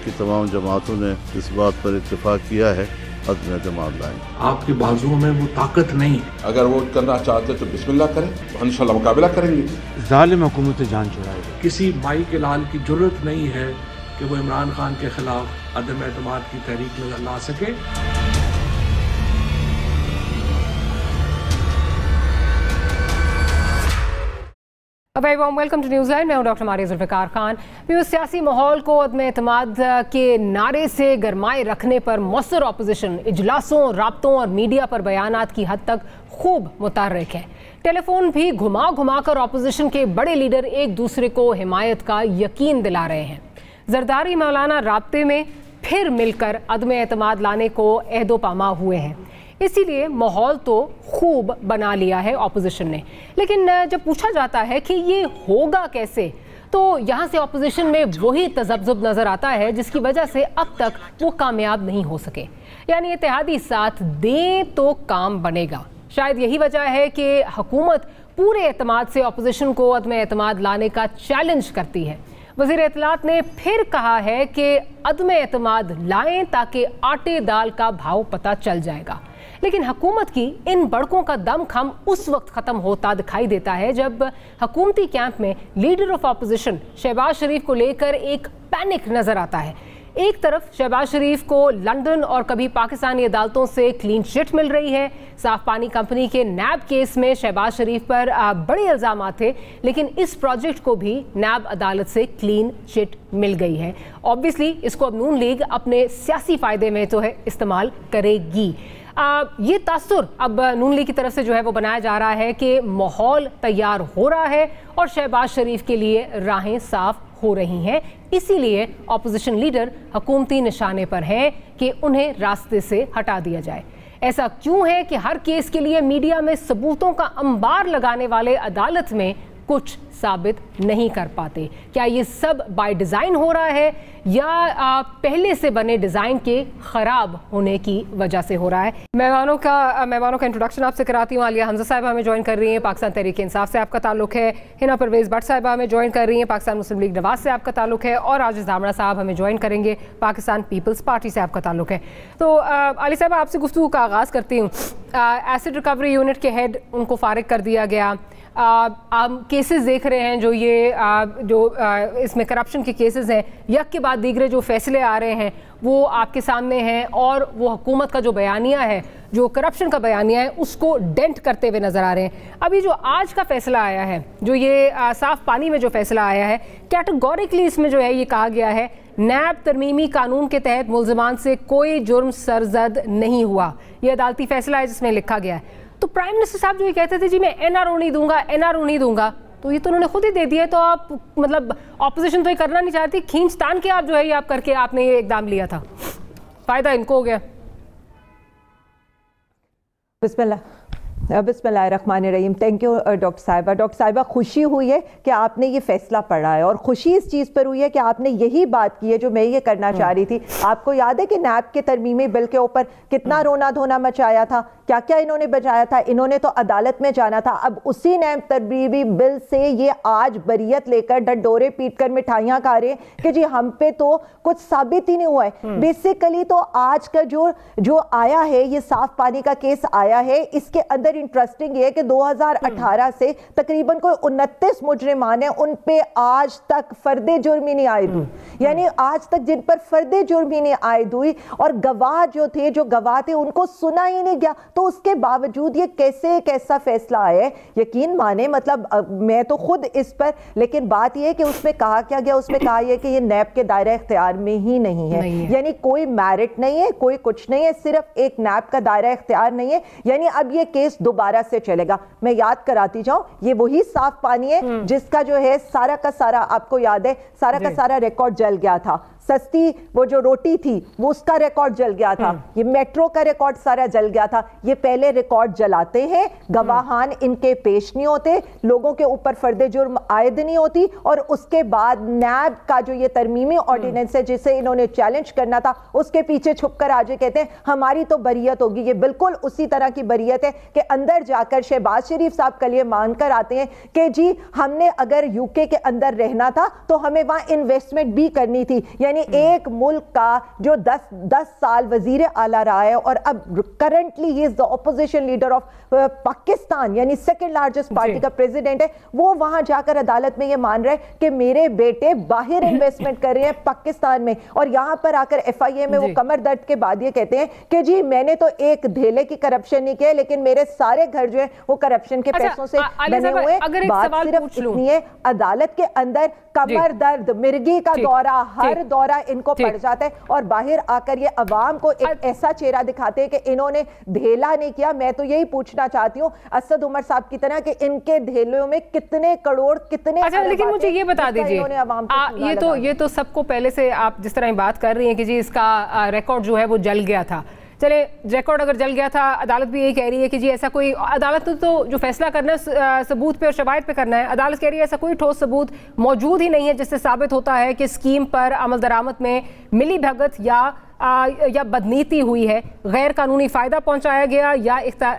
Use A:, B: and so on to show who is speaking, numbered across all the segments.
A: की तमाम जमातों ने इस बात पर इत्तेफाक किया है, अदम एतमाद लाएं।
B: आपके बाजुओं में वो ताकत नहीं।
C: अगर वो करना चाहते तो बिस्मिल्लाह करें, हम इंशाल्लाह मुकाबला करेंगे।
D: जालिम हुकूमत जान छुड़ाएगी।
B: किसी माई के लाल की जरूरत नहीं है कि वो इमरान खान के खिलाफ अदम एतमाद की तहरीक ला सके।
E: Very warm welcome to news line. मैं हूं डॉक्टर मारिया जुल्फ़िकार खान। सियासी माहौल को अदम एतमाद के नारे से गरमाए रखने पर मौसर अपोजिशन इजलासों, राब्तों और मीडिया पर बयानात की हद तक खूब मुतहर्रिक है। टेलीफोन भी घुमा घुमा कर अपोजिशन के बड़े लीडर एक दूसरे को हिमायत का यकीन दिला रहे हैं। जरदारी मौलाना राब्ते में फिर मिलकर अदम एतमाद लाने को अहदो पामा हुए हैं। इसीलिए माहौल तो खूब बना लिया है अपोजिशन ने, लेकिन जब पूछा जाता है कि ये होगा कैसे, तो यहाँ से अपोजिशन में वही तजब्जुब नज़र आता है जिसकी वजह से अब तक वो कामयाब नहीं हो सके। यानी इत्तेहादी साथ दें तो काम बनेगा। शायद यही वजह है कि हुकूमत पूरे एतमाद से अपोजिशन को अदम एतमाद लाने का चैलेंज करती है। वज़ीर इत्तलात ने फिर कहा है कि अदम एतमाद लाएं ताकि आटे दाल का भाव पता चल जाएगा। लेकिन हुकूमत की इन बड़कों का दमखम उस वक्त ख़त्म होता दिखाई देता है जब हुकूमती कैंप में लीडर ऑफ अपोजिशन शहबाज शरीफ को लेकर एक पैनिक नज़र आता है। एक तरफ शहबाज शरीफ को लंदन और कभी पाकिस्तानी अदालतों से क्लीन चिट मिल रही है। साफ पानी कंपनी के नैब केस में शहबाज शरीफ पर बड़े इल्ज़ाम थे, लेकिन इस प्रोजेक्ट को भी नैब अदालत से क्लीन चिट मिल गई है। ऑब्वियसली इसको अब नून लीग अपने सियासी फ़ायदे में तो है इस्तेमाल करेगी। ये तासुर अब नून लीग की तरफ से जो है वो बनाया जा रहा है कि माहौल तैयार हो रहा है और शहबाज शरीफ के लिए राहें साफ हो रही हैं। इसीलिए अपोजिशन लीडर हुकूमती निशाने पर हैं कि उन्हें रास्ते से हटा दिया जाए। ऐसा क्यों है कि हर केस के लिए मीडिया में सबूतों का अंबार लगाने वाले अदालत में कुछ साबित नहीं कर पाते? क्या ये सब बाय डिज़ाइन हो रहा है या पहले से बने डिज़ाइन के ख़राब होने की वजह से हो रहा है? मेहमानों का इंट्रोडक्शन आपसे कराती हूँ। आलिया हमजा साहिबा हमें ज्वाइन कर रही हैं, पाकिस्तान तहरीक इंसाफ से आपका ताल्लुक है। हिना परवेज़ भट्ट साहिबा हमें ज्वाइन कर रही हैं, पाकिस्तान मुस्लिम लीग नवाज से आपका ताल्लुक है। और राजेश दामड़ा साहब हमें ज्वाइन करेंगे, पाकिस्तान पीपल्स पार्टी से आपका ताल्लुक है। तो अली साहब आपसे गुफ्तगू का आगाज़ करती हूँ। एसिड रिकवरी यूनिट के हेड उनको फारिग कर दिया गया। आप केसेस देख रहे हैं जो इसमें करप्शन के केसेस हैं, यक के बाद दीगरे जो फैसले आ रहे हैं वो आपके सामने हैं और वो हुकूमत का जो बयानिया है, जो करप्शन का बयानिया है, उसको डेंट करते हुए नज़र आ रहे हैं। अभी जो आज का फैसला आया है, जो ये साफ पानी में जो फैसला आया है, कैटेगोरिकली इसमें जो है ये कहा गया है नैब तरमीमी कानून के तहत मुल्ज़िमान से कोई जुर्म सरजद नहीं हुआ। ये अदालती फैसला है जिसमें लिखा गया है। तो प्राइम मिनिस्टर साहब जो ये कहते थे जी मैं एनआरओ नहीं दूंगा, तो ये तो उन्होंने खुद ही दे दिया है। तो आप मतलब ऑपोजिशन तो ये करना नहीं चाहती, खींच तान के आप जो है ये आप करके आपने ये इकदाम लिया था, फायदा इनको हो गया।
F: बिस्मिल्लाहिर्रहमानिर्रहीम। थैंक यू डॉक्टर साहिबा। डॉक्टर साहिबा, खुशी हुई है कि आपने ये फैसला पढ़ा है और खुशी इस चीज़ पर हुई है कि आपने यही बात की है जो मैं ये करना चाह रही थी। आपको याद है कि नैब के तरमीमी बिल के ऊपर कितना रोना धोना मचाया था, क्या क्या इन्होंने बचाया था? इन्होंने तो अदालत में जाना था। अब उसी नैब तरमीमी बिल से ये आज बरियत लेकर डंडोरे पीट कर मिठाइयाँ खा रहे हैं कि जी हम पे तो कुछ साबित ही नहीं हुआ है। बेसिकली तो आज का जो आया है, ये साफ पानी का केस आया है, इसके अंदर इंटरेस्टिंग ये है कि 2018 से तकरीबन कोई 29 मुजरिमान हैं, उन पे आज तक फर्दे जुर्म ही नहीं आयद हुई। यानी आज तक जिन पर फर्दे जुर्म ही नहीं आयद हुई और गवाह जो गवाह थे उनको सुना ही नहीं गया। तो उसके बावजूद ये कैसे एक ऐसा फैसला आया है, यकीन माने मतलब मैं तो खुद इस पर, लेकिन बात यह है कि उसमें कहा क्या गया, उसमें कहा यह कि ये नैब के दायरा इख्तियार में ही नहीं है। यानी कोई मेरिट नहीं है, कोई कुछ नहीं है, सिर्फ एक नैब का दायरा इख्तियार नहीं है। यानी अब ये केस दोबारा से चलेगा। मैं याद कराती जाऊं, ये वही साफ पानी है जिसका जो है सारा का सारा, आपको याद है, सारा का सारा रिकॉर्ड जल गया था। सस्ती वो जो रोटी थी वो उसका रिकॉर्ड जल गया था, ये मेट्रो का रिकॉर्ड सारा जल गया था। ये पहले रिकॉर्ड जलाते हैं, गवाहान इनके पेश नहीं होते, लोगों के ऊपर फर्दे जुर्म आयद नहीं होती, और उसके बाद नैब का जो ये तरमीमी ऑर्डिनेंस है जिसे इन्होंने चैलेंज करना था, उसके पीछे छुपकर आज कहते हैं हमारी तो बरियत होगी। ये बिल्कुल उसी तरह की बरियत है कि अंदर जाकर शहबाज शरीफ साहब के लिए मानकर आते हैं कि जी हमने अगर यूके के अंदर रहना था तो हमें वहां इन्वेस्टमेंट भी करनी थी। یعنی ایک ملک کا جو 10 سال وزیر اعلیٰ رہا ہے اور اب currently he is the opposition leader of Pakistan یعنی سیکنڈ لارجسٹ پارٹی کا پریزیڈنٹ ہے, وہ وہاں جا کر عدالت میں یہ مان رہا ہے کہ میرے بیٹے باہر انویسٹمنٹ کر رہے ہیں پاکستان میں, اور یہاں پر آ کر FIA میں وہ کمر درد کے بعد یہ کہتے ہیں کہ جی میں نے تو ایک دھیلے کی کرپشن نہیں کیا لیکن میرے سارے گھر جو ہے وہ کرپشن کے پیسوں سے بنے ہوئے. بات صرف اتنی ہے, عدالت کے اندر کمر درد, مرگی کا دورہ, ہر دورہ ان کو پڑ جاتا ہے اور باہر آ کر یہ عوام کو ایک ایسا چہرہ دکھاتے ہیں کہ انہوں نے دھیلا نہیں کیا. میں تو یہی پوچھنا چاہتی ہوں اسد عمر صاحب کی طرح کہ ان کے دھیلوں میں کتنے کروڑ کتنے,
E: لیکن مجھے یہ بتا دیجئے, یہ تو سب کو پہلے سے آپ جس طرح بات کر رہی ہیں کہ جی اس کا ریکارڈ جو ہے وہ جل گیا تھا, چلے ریکارڈ اگر جل گیا تھا, عدالت بھی یہی کہہ رہی ہے کہ جی ایسا کوئی, عدالت تو جو فیصلہ کرنا ہے ثبوت پہ اور شواہد پہ کرنا ہے, عدالت کہہ رہی ہے ایسا کوئی ٹھوس ثبوت موجود ہی نہیں ہے جس سے ثابت ہوتا ہے کہ اسکیم پر عمل درآمد میں ملی بھگت یا بدنیتی ہوئی ہے, غیر قانونی فائدہ پہنچایا گیا یا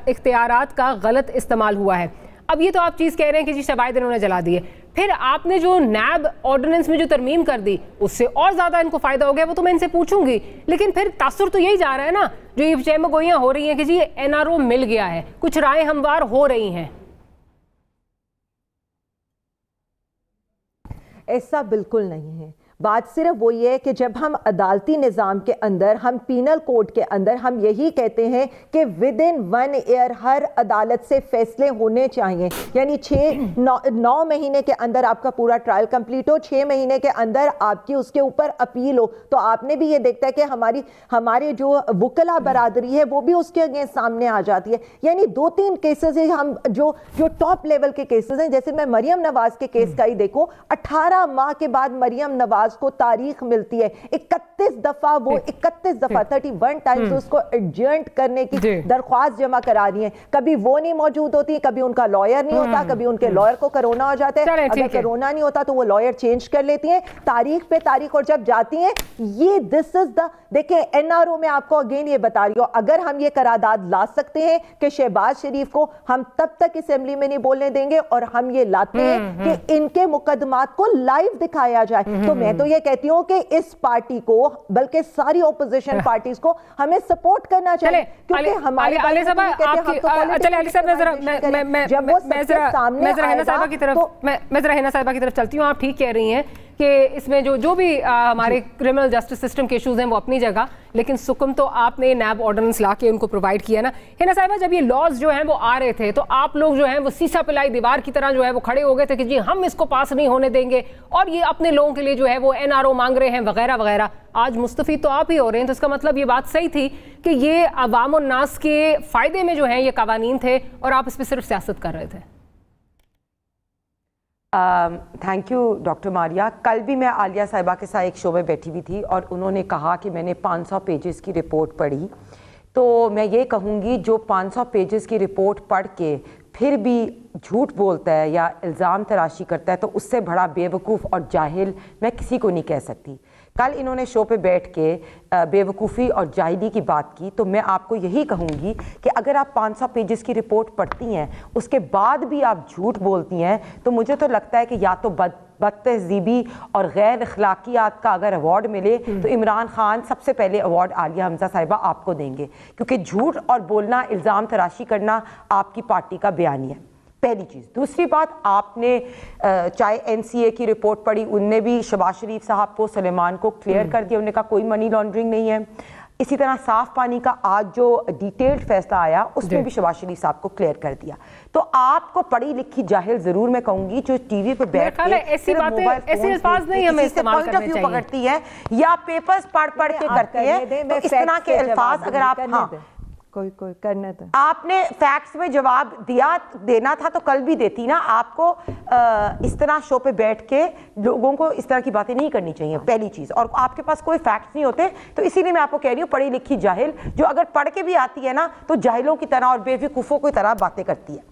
E: اختیارات کا غلط استعمال ہوا ہے. اب یہ تو آپ چیز کہہ رہے ہیں کہ جی شواہد انہوں نے جلا دیے, پھر آپ نے جو نیب آرڈیننس میں جو ترمیم کر دی اس سے اور زیادہ ان کو فائدہ ہو گیا, وہ تو میں ان سے پوچھوں گی, لیکن پھر تاثر تو یہی جا رہا ہے نا جو یہ چہم گوئیاں ہو رہی ہیں کہ جی NRO مل گیا ہے, کچھ رائے ہموار ہو رہی ہیں.
F: ایسا بالکل نہیں ہے. بات صرف وہی ہے کہ جب ہم عدالتی نظام کے اندر, ہم پینل کوڈ کے اندر ہم یہی کہتے ہیں کہ ود ان 1 ایئر ہر عدالت سے فیصلے ہونے چاہیے, یعنی 9 مہینے کے اندر آپ کا پورا ٹرائل کمپلیٹ ہو, 6 مہینے کے اندر آپ کی اس کے اوپر اپیل ہو. تو آپ نے بھی یہ دیکھتا ہے کہ ہماری جو وکلا برادری ہے وہ بھی اس کے اگینسٹ سامنے آ جاتی ہے. یعنی 2-3 کیسز ہیں ہم جو ٹاپ لیول کے کیسز ہیں, جیسے میں مریم نواز کے کیس کا ہی دیکھوں, 18 ماہ کے بعد مریم نواز کو تاریخ ملتی ہے, 31 دفعہ 31 ٹائمز اس کو ایڈجرنٹ کرنے کی درخواست جمع کرا رہی ہیں. کبھی وہ نہیں موجود ہوتی, کبھی ان کا لائر نہیں ہوتا, کبھی ان کے لائر کو کرونا ہو جاتا ہے, اگر کرونا نہیں ہوتا تو وہ لائر چینج کر لیتی ہیں, تاریخ پہ تاریخ, اور جب جاتی ہیں یہ دس از دا, دیکھیں NRO میں آپ کو اگین یہ بتا رہی ہوں, اگر ہم یہ قرارداد لا سکتے ہیں کہ شہباز شریف کو ہم تب تک اسمبلی میں نہیں بولنے دیں گے, اور ہم یہ لاتے ہیں کہ ان کے مقدمات کو لائیو دکھایا جائے, تو میں تو یہ کہتی ہوں کہ اس پارٹی کو بلکہ ساری اپوزیشن پارٹیز کو ہمیں سپورٹ کرنا چاہیے, کیونکہ ہمارے
E: علی صاحبہ کی طرف چلتی ہوں. آپ ٹھیک کہہ رہی ہیں کہ اس میں جو بھی ہمارے کرمنل جسٹس سسٹم کے ایشوز ہیں وہ اپنی جگہ, لیکن سکم تو آپ نے نیب آرڈیننس لا کے ان کو پرووائڈ کیا نا. ہنا صاحبہ جب یہ لاز جو ہیں وہ آ رہے تھے تو آپ لوگ جو ہیں وہ سیسا پلائی دیوار کی طرح جو ہے وہ کھڑے ہو گئے تھے کہ جی ہم اس کو پاس نہیں ہونے دیں گے, اور یہ اپنے لوگوں کے لیے جو ہے وہ NRO مانگ رہے ہیں وغیرہ وغیرہ. آج مستفید تو آپ ہی ہو رہے ہیں, تو اس کا مطلب یہ بات صحیح تھی کہ یہ عوام الناس کے فائدے میں جو ہیں یہ قوانین تھے اور آپ اس پہ صرف سیاست کر رہے تھے.
G: تھینک یو ڈاکٹر ماریا. کل بھی میں عالیہ صاحبہ کے ساتھ ایک شو میں بیٹھی ہوئی تھی اور انہوں نے کہا کہ میں نے 500 پیجز کی رپورٹ پڑھی, تو میں یہ کہوں گی جو 500 پیجز کی رپورٹ پڑھ کے پھر بھی جھوٹ بولتا ہے یا الزام تراشی کرتا ہے تو اس سے بڑا بے وقوف اور جاہل میں کسی کو نہیں کہہ سکتی. کل انہوں نے شو پہ بیٹھ کے بے وقوفی اور جاہلی کی بات کی, تو میں آپ کو یہی کہوں گی کہ اگر آپ 500 پیجز کی رپورٹ پڑھتی ہیں اس کے بعد بھی آپ جھوٹ بولتی ہیں, تو مجھے تو لگتا ہے کہ یا تو بد تہذیبی اور غیر اخلاقیات کا اگر ایوارڈ ملے تو عمران خان سب سے پہلے ایوارڈ عالیہ حمزہ صاحبہ آپ کو دیں گے, کیونکہ جھوٹ اور بولنا, الزام تراشی کرنا آپ کی پارٹی کا بیانیہ ہے, پہلی چیز. دوسری بات, آپ نے چاہے NCA کی رپورٹ پڑھی, ان نے بھی شہباز شریف صاحب کو, سلیمان کو کلیئر کر دیا, انہوں نے کہا کوئی منی لانڈرنگ نہیں ہے. اسی طرح صاف پانی کا آج جو ڈیٹیلڈ فیصلہ آیا اس میں بھی شہباز شریف صاحب کو کلیئر کر دیا. تو آپ کو پڑھی لکھی جاہل ضرور میں کہوں گی جو ٹی وی پہ بیٹھ کے ایسے الفاظ نہیں ہمیں استعمال کرنے چاہیے, پکڑتی ہے یا پیپرز پڑھ کے کرتی ہے, تو اس طرح کے الفاظ اگر آپ
F: کوئی کرنا تھا,
G: آپ نے فیکٹس میں جواب دینا تھا تو کل بھی دیتی نا. آپ کو اس طرح شو پہ بیٹھ کے لوگوں کو اس طرح کی باتیں نہیں کرنی چاہیے, پہلی چیز. اور آپ کے پاس کوئی فیکٹس نہیں ہوتے, تو اسی لیے میں آپ کو کہہ رہی ہوں پڑھی لکھی جاہل جو اگر پڑھ کے بھی آتی ہے نا تو جاہلوں کی طرح اور بے وقوفوں کی طرح باتیں کرتی ہے,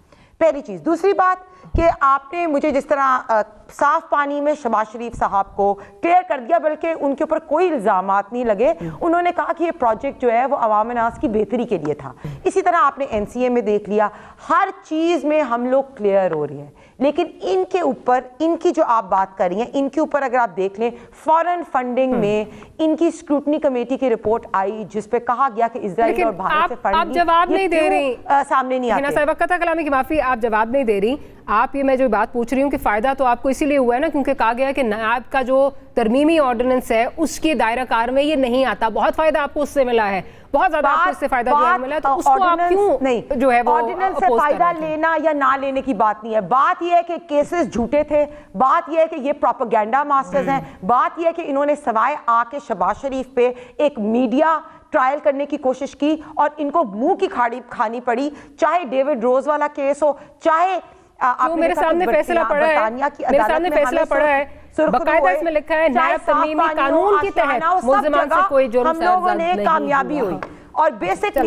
G: پہلی چیز. دوسری بات کہ آپ نے مجھے جس طرح साफ पानी में शहबाज शरीफ साहब को क्लियर कर दिया, बल्कि उनके ऊपर कोई इल्जामात नहीं लगे। उन्होंने कहा कि ये प्रोजेक्ट जो है वो अवाम नास की बेहतरी के लिए था। इसी तरह आपने NCA में देख लिया, हर चीज में हम लोग क्लियर हो रही है। लेकिन इनके ऊपर, इनकी जो आप बात कर रही हैं, इनके ऊपर अगर आप देख लें, फॉरेन फंडिंग में इनकी स्क्रूटनी कमेटी की रिपोर्ट आई जिस पे कहा गया कि इजराइल और भारत से फंड,
E: आप जवाब नहीं दे रही,
G: सामने नहीं आते।
E: साहिबा कथा कलामी की माफी, आप जवाब नहीं दे रही। आप ये मैं जो बात पूछ रही हूँ कि फायदा तो आपको इसीलिए हुआ है ना, क्योंकि कहा गया कि नायब का जो तरमीमी ऑर्डिनेंस है उसके दायरा कार में ये नहीं आता। बहुत फायदा आपको उससे मिला है, बहुत ज्यादा आपको इससे फायदा जो है मिला, तो उसको आप क्यों नहीं जो है वो
G: ऑर्डिनेंस से फायदा लेना या ना लेने की बात नहीं है। बात यह है कि केसेस झूठे थे, बात यह है कि ये प्रोपेगेंडा मास्टर्स हैं, बात यह है कि इन्होंने सवाए आके शहबाज शरीफ पे एक मीडिया ट्रायल करने की कोशिश की और इनको मुंह की खानी पड़ी। चाहे डेविड रोज वाला केस हो, चाहे
E: तो मेरे सामने फैसला पड़ा है, मेरे सामने फैसला पड़ा है, बकायदा इसमें लिखा है नायब तरमीमी कानून के तहत मुल्ज़िमान से कोई जुर्म
G: हम लोगों ने कामयाबी हुई। और बेसिक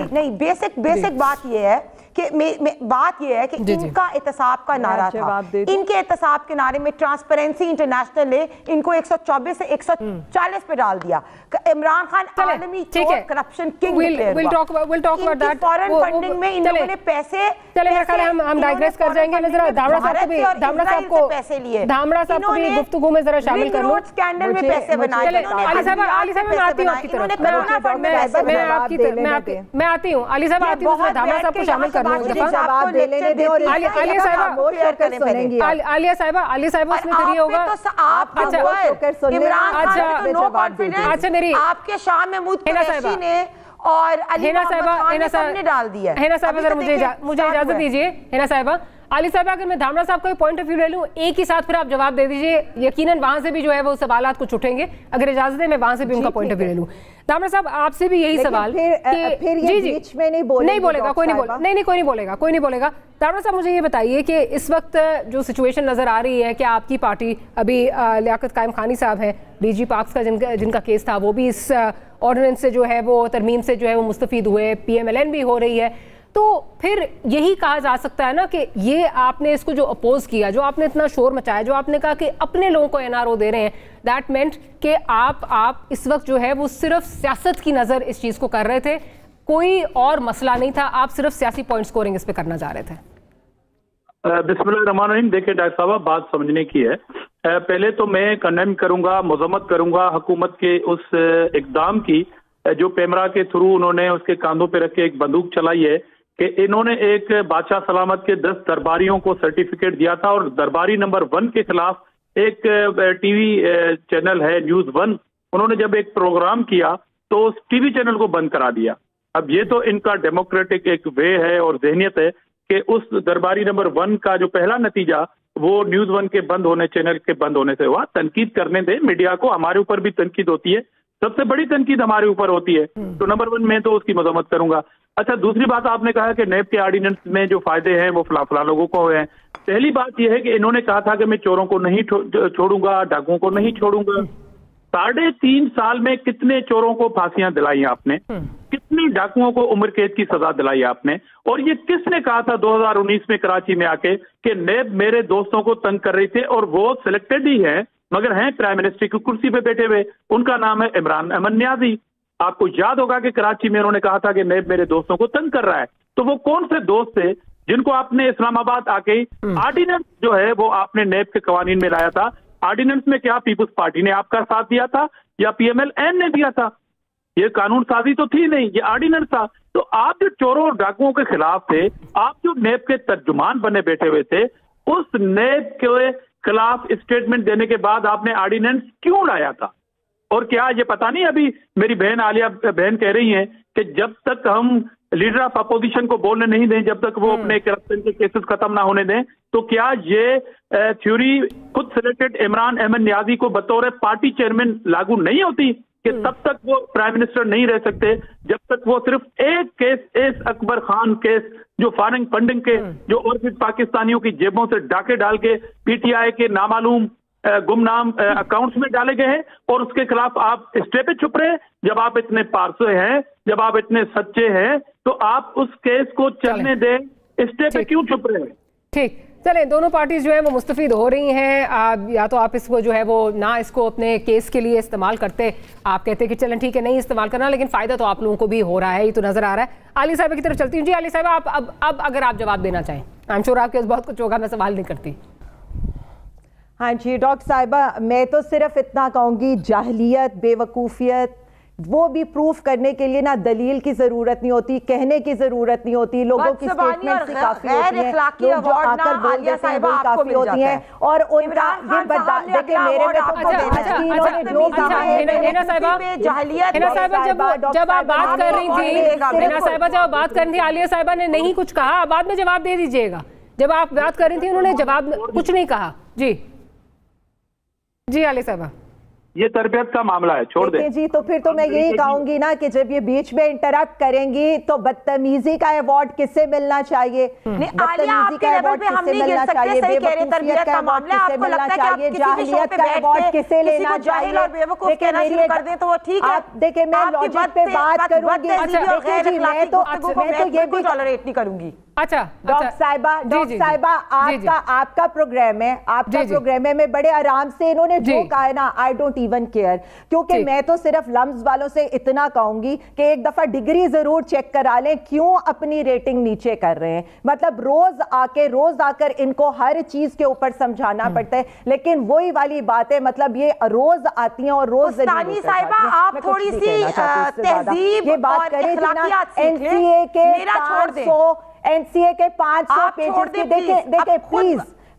G: बात यह है कि बात यह है कि इनका एहतसाब का नारा था, इनके एहतसाब के नारे में ट्रांसपेरेंसी इंटरनेशनल ने इनको 124 से 140 पे डाल दिया। इमरान खान आलमी करप्शन किंग फॉरेन फंडिंग में इन लोगों ने पैसे,
E: हम डाइग्रेस कर जाएंगे। मैं जरा धामड़ा साहब को पैसे लिए, धामड़ा साहब को भी गुफ्तगू में जरा शामिल कर लूं।
G: स्कैंडल में पैसे बनाए।
E: अली साहब मैं आती हूं आपकी तरफ, मैं आती हूं अली साहब, आती हूं, धामड़ा साहब को शामिल कर लूं। आलिया साहिबा उसमें देरी होगा। अच्छा मेरी
G: आपके शाह महमूद कुरैशी ने और हिना साहिबा ने डाल दिया।
E: हिना साहिबा जरा मुझे इजाजत दीजिए। हिना साहिबा, आली साहिबा, अगर मैं धामड़ा साहब का पॉइंट ऑफ व्यू ले लूं एक ही साथ, फिर आप जवाब दे दीजिए। यकीनन वहां से भी जो है वो सवालात कुछ उठेंगे, अगर इजाजत है मैं वहां से भी उनका पॉइंट ऑफ व्यू ले लूं। धामड़ा साहब, आपसे भी यही सवाल,
F: फिर ये बीच में नहीं बोलेगा,
E: कोई नहीं बोलेगा। धामड़ा साहब, मुझे ये बताइए कि इस वक्त जो सिचुएशन नजर आ रही है कि आपकी पार्टी, अभी लियाकत कायम खानी साहब हैं, DG पाक्स का जिनका केस था, वो भी इस ऑर्डिनेंस से जो है वो तरमीम से जो है वो मुस्तफीद हुए, PMLN भी हो रही है, तो फिर यही कहा जा सकता है ना कि ये आपने इसको जो अपोज किया, जो आपने इतना शोर मचाया, जो आपने कहा कि अपने लोगों को NRO दे रहे हैं, दैट मेंट कि आप इस वक्त जो है वो सिर्फ सियासत की नज़र इस चीज़ को कर रहे थे, कोई और मसला नहीं था, आप सिर्फ सियासी पॉइंट स्कोरिंग इस पे करना चाह रहे थे।
H: बिस्मिल्लाहिर्रहमानिर्रहीम। देखिए डॉक्टर साहब, बात समझने की है। पहले तो मैं कंडेम करूंगा, मजम्मत करूंगा हुकूमत के उस इकदाम की जो पेमरा के थ्रू उन्होंने उसके कांधों पे रख के एक बंदूक चलाई है कि इन्होंने एक बादशाह सलामत के 10 दरबारियों को सर्टिफिकेट दिया था और दरबारी नंबर 1 के खिलाफ एक टीवी चैनल है न्यूज़ 1, उन्होंने जब एक प्रोग्राम किया तो उस टीवी चैनल को बंद करा दिया। अब ये तो इनका डेमोक्रेटिक एक वे है और जहनियत है कि उस दरबारी नंबर 1 का जो पहला नतीजा वो न्यूज़ 1 के बंद होने, चैनल के बंद होने से हुआ। तनकीद करने दे मीडिया को, हमारे ऊपर भी तनकीद होती है, सबसे बड़ी तनकीद हमारे ऊपर होती है, तो नंबर 1 में तो उसकी मजम्मत करूंगा। अच्छा, दूसरी बात आपने कहा कि नेब के ऑर्डिनेंस में जो फायदे हैं वो फला लोगों को हुए हैं। पहली बात यह है कि इन्होंने कहा था कि मैं चोरों को नहीं छोड़ूंगा, डाकुओं को नहीं छोड़ूंगा। 3.5 साल में कितने चोरों को फांसियां दिलाई आपने, कितने डाकुओं को उम्र कैद की सजा दिलाई आपने, और ये किसने कहा था 2019 में कराची में आके कि नेब मेरे दोस्तों को तंग कर रही थे, और वो सिलेक्टेड ही है मगर हैं प्राइम मिनिस्टर की कुर्सी पे बैठे हुए, उनका नाम है इमरान अहमद न्याजी। आपको याद होगा कि कराची में उन्होंने कहा था कि नेब मेरे दोस्तों को तंग कर रहा है। तो वो कौन से दोस्त थे जिनको आपने इस्लामाबाद आके ऑर्डिनेंस जो है वो आपने नेब के कवानीन में लाया था? ऑर्डिनेंस में क्या पीपुल्स पार्टी ने आपका साथ दिया था या PMLN ने दिया था? ये कानून साजी तो थी नहीं, ये ऑर्डिनेंस था। तो आप जो चोरों और डाकुओं के खिलाफ थे, आप जो नेब के तर्जुमान बने बैठे हुए थे, उस नेब के खिलाफ स्टेटमेंट देने के बाद आपने ऑर्डिनेंस क्यों लाया था? और क्या ये पता नहीं, अभी मेरी बहन आलिया बहन कह रही हैं कि जब तक हम लीडर ऑफ अपोजिशन को बोलने नहीं दें, जब तक वो अपने करप्शन के केसेस खत्म ना होने दें, तो क्या ये थ्योरी खुद सिलेक्टेड इमरान अहमद न्याजी को बतौर पार्टी चेयरमैन लागू नहीं होती कि तब तक वो प्राइम मिनिस्टर नहीं रह सकते, जब तक वो सिर्फ एक case, S Akbar Khan case, जो फॉरेन फंडिंग के, जो और फिर पाकिस्तानियों की जेबों से डाके डाल के PTI के नामालूम गुमनाम अकाउंट्स में डाले गए हैं, और उसके खिलाफ आप स्टे पे छुप रहे हैं? जब आप इतने पारसे हैं, जब आप इतने सच्चे हैं, तो आप उस केस को चलने दें, स्टे पे क्यों छुप रहे हैं?
E: ठीक, चलें, दोनों पार्टीज जो है वो मुस्तफीद हो रही हैं। या तो आप इसको जो है वो ना इसको अपने केस के लिए इस्तेमाल करते, आप कहते कि चलें ठीक है नहीं इस्तेमाल करना, लेकिन फ़ायदा तो आप लोगों को भी हो रहा है, ये तो नज़र आ रहा है। आलिया साहिबा की तरफ चलती हूँ। जी आलिया साहिबा, आप अब अगर आप जवाब देना चाहें, आई एम श्योर आपके पास बहुत कुछ होगा, मैं सवाल नहीं करती।
F: हाँ जी डॉक्टर साहिबा, मैं तो सिर्फ इतना कहूँगी, जाहलियत, बेवकूफ़ियत वो भी प्रूफ करने के लिए ना दलील की जरूरत नहीं होती, कहने की जरूरत नहीं होती, लोगों की स्टेटमेंट से काफी होती है, लोग जो आकर बोल देते हैं वो काफी होती हैं। और उनका ये बता देखिए, मेरे में तो इन्होंने जो कहा है,
E: हिना साहिबा जब आप बात कर रही थी, हिना साहिबा जब आप बात कर रही थी, आलिया साहिबा ने नहीं कुछ कहा, बाद में जवाब दे दीजिएगा। जब आप बात कर रही थी उन्होंने जवाब कुछ नहीं कहा। जी जी आलिया साहिबा,
H: ये तरबियत का मामला है, छोड़ दे
F: जी। तो फिर तो मैं यही कहूंगी ना कि जब ये बीच में इंटरप्ट करेंगी तो बदतमीजी का अवार्ड किसे मिलना चाहिए, बदतमीजी का अवार्ड किसे मिलना चाहिए, बेवकूफियत का अवार्ड किसे मिलना चाहिए, जाहिलियत का अवार्ड किसे लेना चाहिए। देखिए मेरी आप देखिए, मैं लॉजिक पे बात करूंगी, मैं तो ये भी
G: टॉलरेट नहीं करूंगी।
E: अच्छा
F: डॉक्टर साहिबा आपका प्रोग्राम है, आपका प्रोग्राम है, मैं बड़े आराम से इन्होंने जो कहा है ना, आई डोंट इवन केयर, क्योंकि मैं तो सिर्फ लम्स वालों से इतना कहूंगी कि एक दफा डिग्री जरूर चेक करा लें, क्यों अपनी रेटिंग नीचे कर रहे हैं। मतलब रोज आकर इनको हर चीज के ऊपर समझाना पड़ता है, लेकिन वही वाली बात है, मतलब ये रोज आती हैं और रोज
G: साहिबा आप थोड़ी सी तहजीब
F: ये बात करी थी ना, एनसीए के 500 एनसीए के 500 पेजेस के,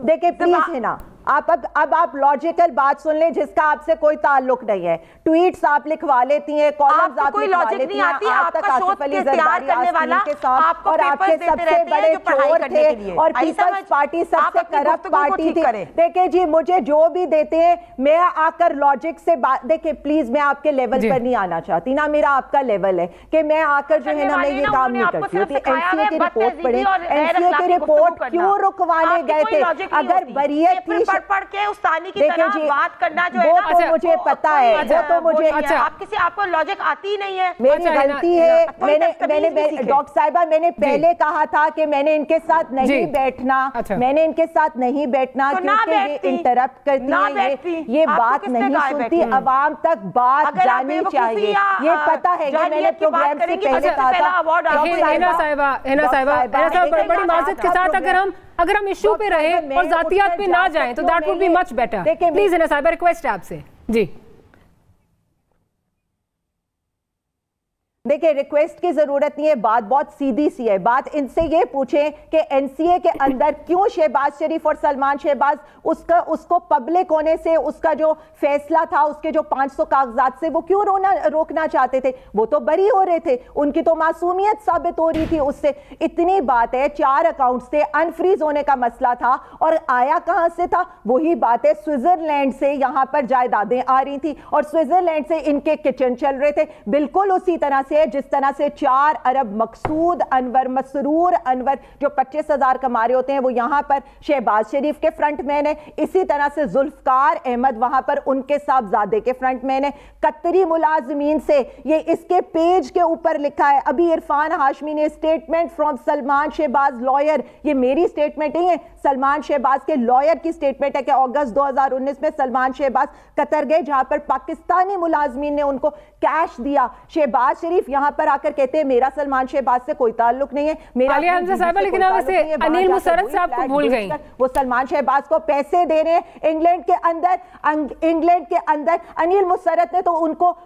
F: देखे प्लीज है ना, अब आप लॉजिकल बात सुन लें जिसका आपसे कोई ताल्लुक नहीं है। ट्वीट्स आप लिखवा लेती हैं, कॉलम्स आप लिखवा लेती हैं, आप तक आसिफ अली जरदारी आस्तीन के साथ और आपके सबसे बड़े चोर थे और पीपल्स पार्टी सबसे करप्ट पार्टी थी। देखिए जी, मुझे जो भी देते हैं मैं आकर लॉजिक से बात, देखिए प्लीज मैं आपके लेवल पर नहीं आना चाहती ना, मेरा आपका लेवल है कि मैं आकर जो है ना मैं ये काम नहीं करती होती। एनसीए की रिपोर्ट पढ़ी, एनसीए की रिपोर्ट क्यों रुकवाने गए थे? अगर बरियत थी
G: पढ़ के उस्तानी की तरह बात करना जो है ना,
F: वो तो मुझे पता है, वो तो मुझे
G: आपको लॉजिक आती ही नहीं है,
F: मेरी गलती है। मैंने डॉक्टर साहिबा मैंने पहले कहा था कि मैंने इनके साथ नहीं बैठना, मैंने इनके साथ नहीं बैठना क्योंकि ये इंटरप्ट करती है, ये बात नहीं सुनती, अवाम तक बात जानी चाहिए। ये पता है कि मैंने प्रोग्राम से पहले कहा था।
E: हिना साहिबा बड़ी माजरत के साथ अगर हम इश्यू पे रहे और जातियात पे ना जाएं तो that would be much better. Please Hina साहिबा, रिक्वेस्ट है आपसे। जी
F: देखिए, रिक्वेस्ट की जरूरत नहीं है, बात बहुत सीधी सी है। बात इनसे ये पूछें कि एनसीए के अंदर क्यों शहबाज शरीफ और सलमान शहबाज उसको पब्लिक होने से, उसका जो फैसला था उसके जो 500 कागजात से, वो क्यों रोकना चाहते थे? वो तो बरी हो रहे थे, उनकी तो मासूमियत साबित हो रही थी उससे। इतनी बात है, 4 अकाउंट से अनफ्रीज होने का मसला था और आया कहां से था? वही बात है, स्विट्जरलैंड से यहां पर जायदादें आ रही थी और स्विट्जरलैंड से इनके किचन चल रहे थे, बिल्कुल उसी तरह से जिस तरह से 4 अरब मकसूद अनवर, मसरूर अनवर जो 25,000 कमा रहे होते हैं, वो यहां पर शहबाज शरीफ के फ्रंट मैन है। इसी तरह से जुल्फकार अहमद वहां पर उनके साहबजादे के फ्रंट मैन है। कतरी मुलाजमीन से ये इसके पेज के ऊपर लिखा है। अभी इरफान हाशमी ने statement from Salman Shahbaz lawyer, ये मेरी स्टेटमेंट नहीं है, सलमान शहबाज के लॉयर की स्टेटमेंट है कि अगस्त 2019 में सलमान शहबाज कतर गए जहां पर पाकिस्तानी मुलाजमीन ने उनको कैश दिया। शहबाज शरीफ यहां पर आकर कहते हैं मेरा सलमान शहबाज से कोई ताल्लुक नहीं है, मेरा
E: लेकिन अनिल मुसर्रत साहब को भूल गई।
F: वो सलमान शहबाज को पैसे दे रहे हैं इंग्लैंड के अंदर। अनिल मुसर्रत ने तो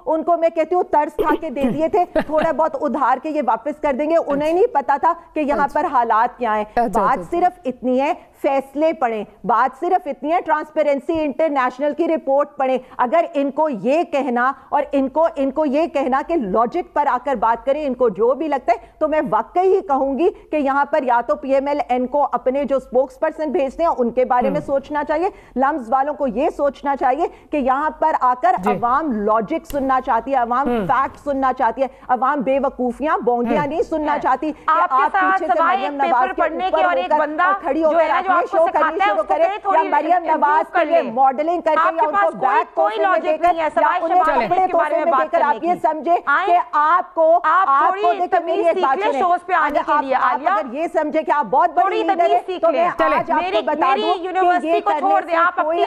F: उनको मैं कहती हूँ तर्स खा के दे दिए थे, थोड़ा बहुत उधार के ये वापस कर देंगे। उन्हें नहीं पता था कि यहाँ पर हालात क्या है। बात सिर्फ इतनी है, फैसले पढ़ें, बात सिर्फ इतनी है, ट्रांसपेरेंसी इंटरनेशनल की रिपोर्ट पढ़ें। अगर इनको ये कहना और इनको ये कहना कि लॉजिक पर आकर बात करें, इनको जो भी लगता है, तो मैं वाकई ही कहूंगी कि यहां पर या तो पीएमएलएन को अपने जो स्पोक्स पर्सन भेजते हैं उनके बारे में सोचना चाहिए, लम्स वालों को यह सोचना चाहिए कि यहां पर आकर अवाम लॉजिक सुनना चाहती है, अवाम फैक्ट सुनना चाहती है, अवाम बेवकूफियां बोंगियां नहीं सुनना चाहती।
G: आपके साथ सवाए पेपर पढ़ने के और एक बंदा
F: खड़ी होकर
G: जो आपको सिखाता है उसको कहीं थोड़ी
F: मरियम नवाज के लिए मॉडलिंग करके या उनको बैक
G: कोई लॉजिक नहीं है सवाल के बारे में बात करने
F: आप ये समझे कि आपको
G: थोड़ी तमीज सीख ले शोज पे आने के लिए आलिया,
F: अगर ये समझे कि आप बहुत बड़ी लीडर हैं तो मैं आज आपको बता दूं कि ये
G: छोड़ दे, आप अपनी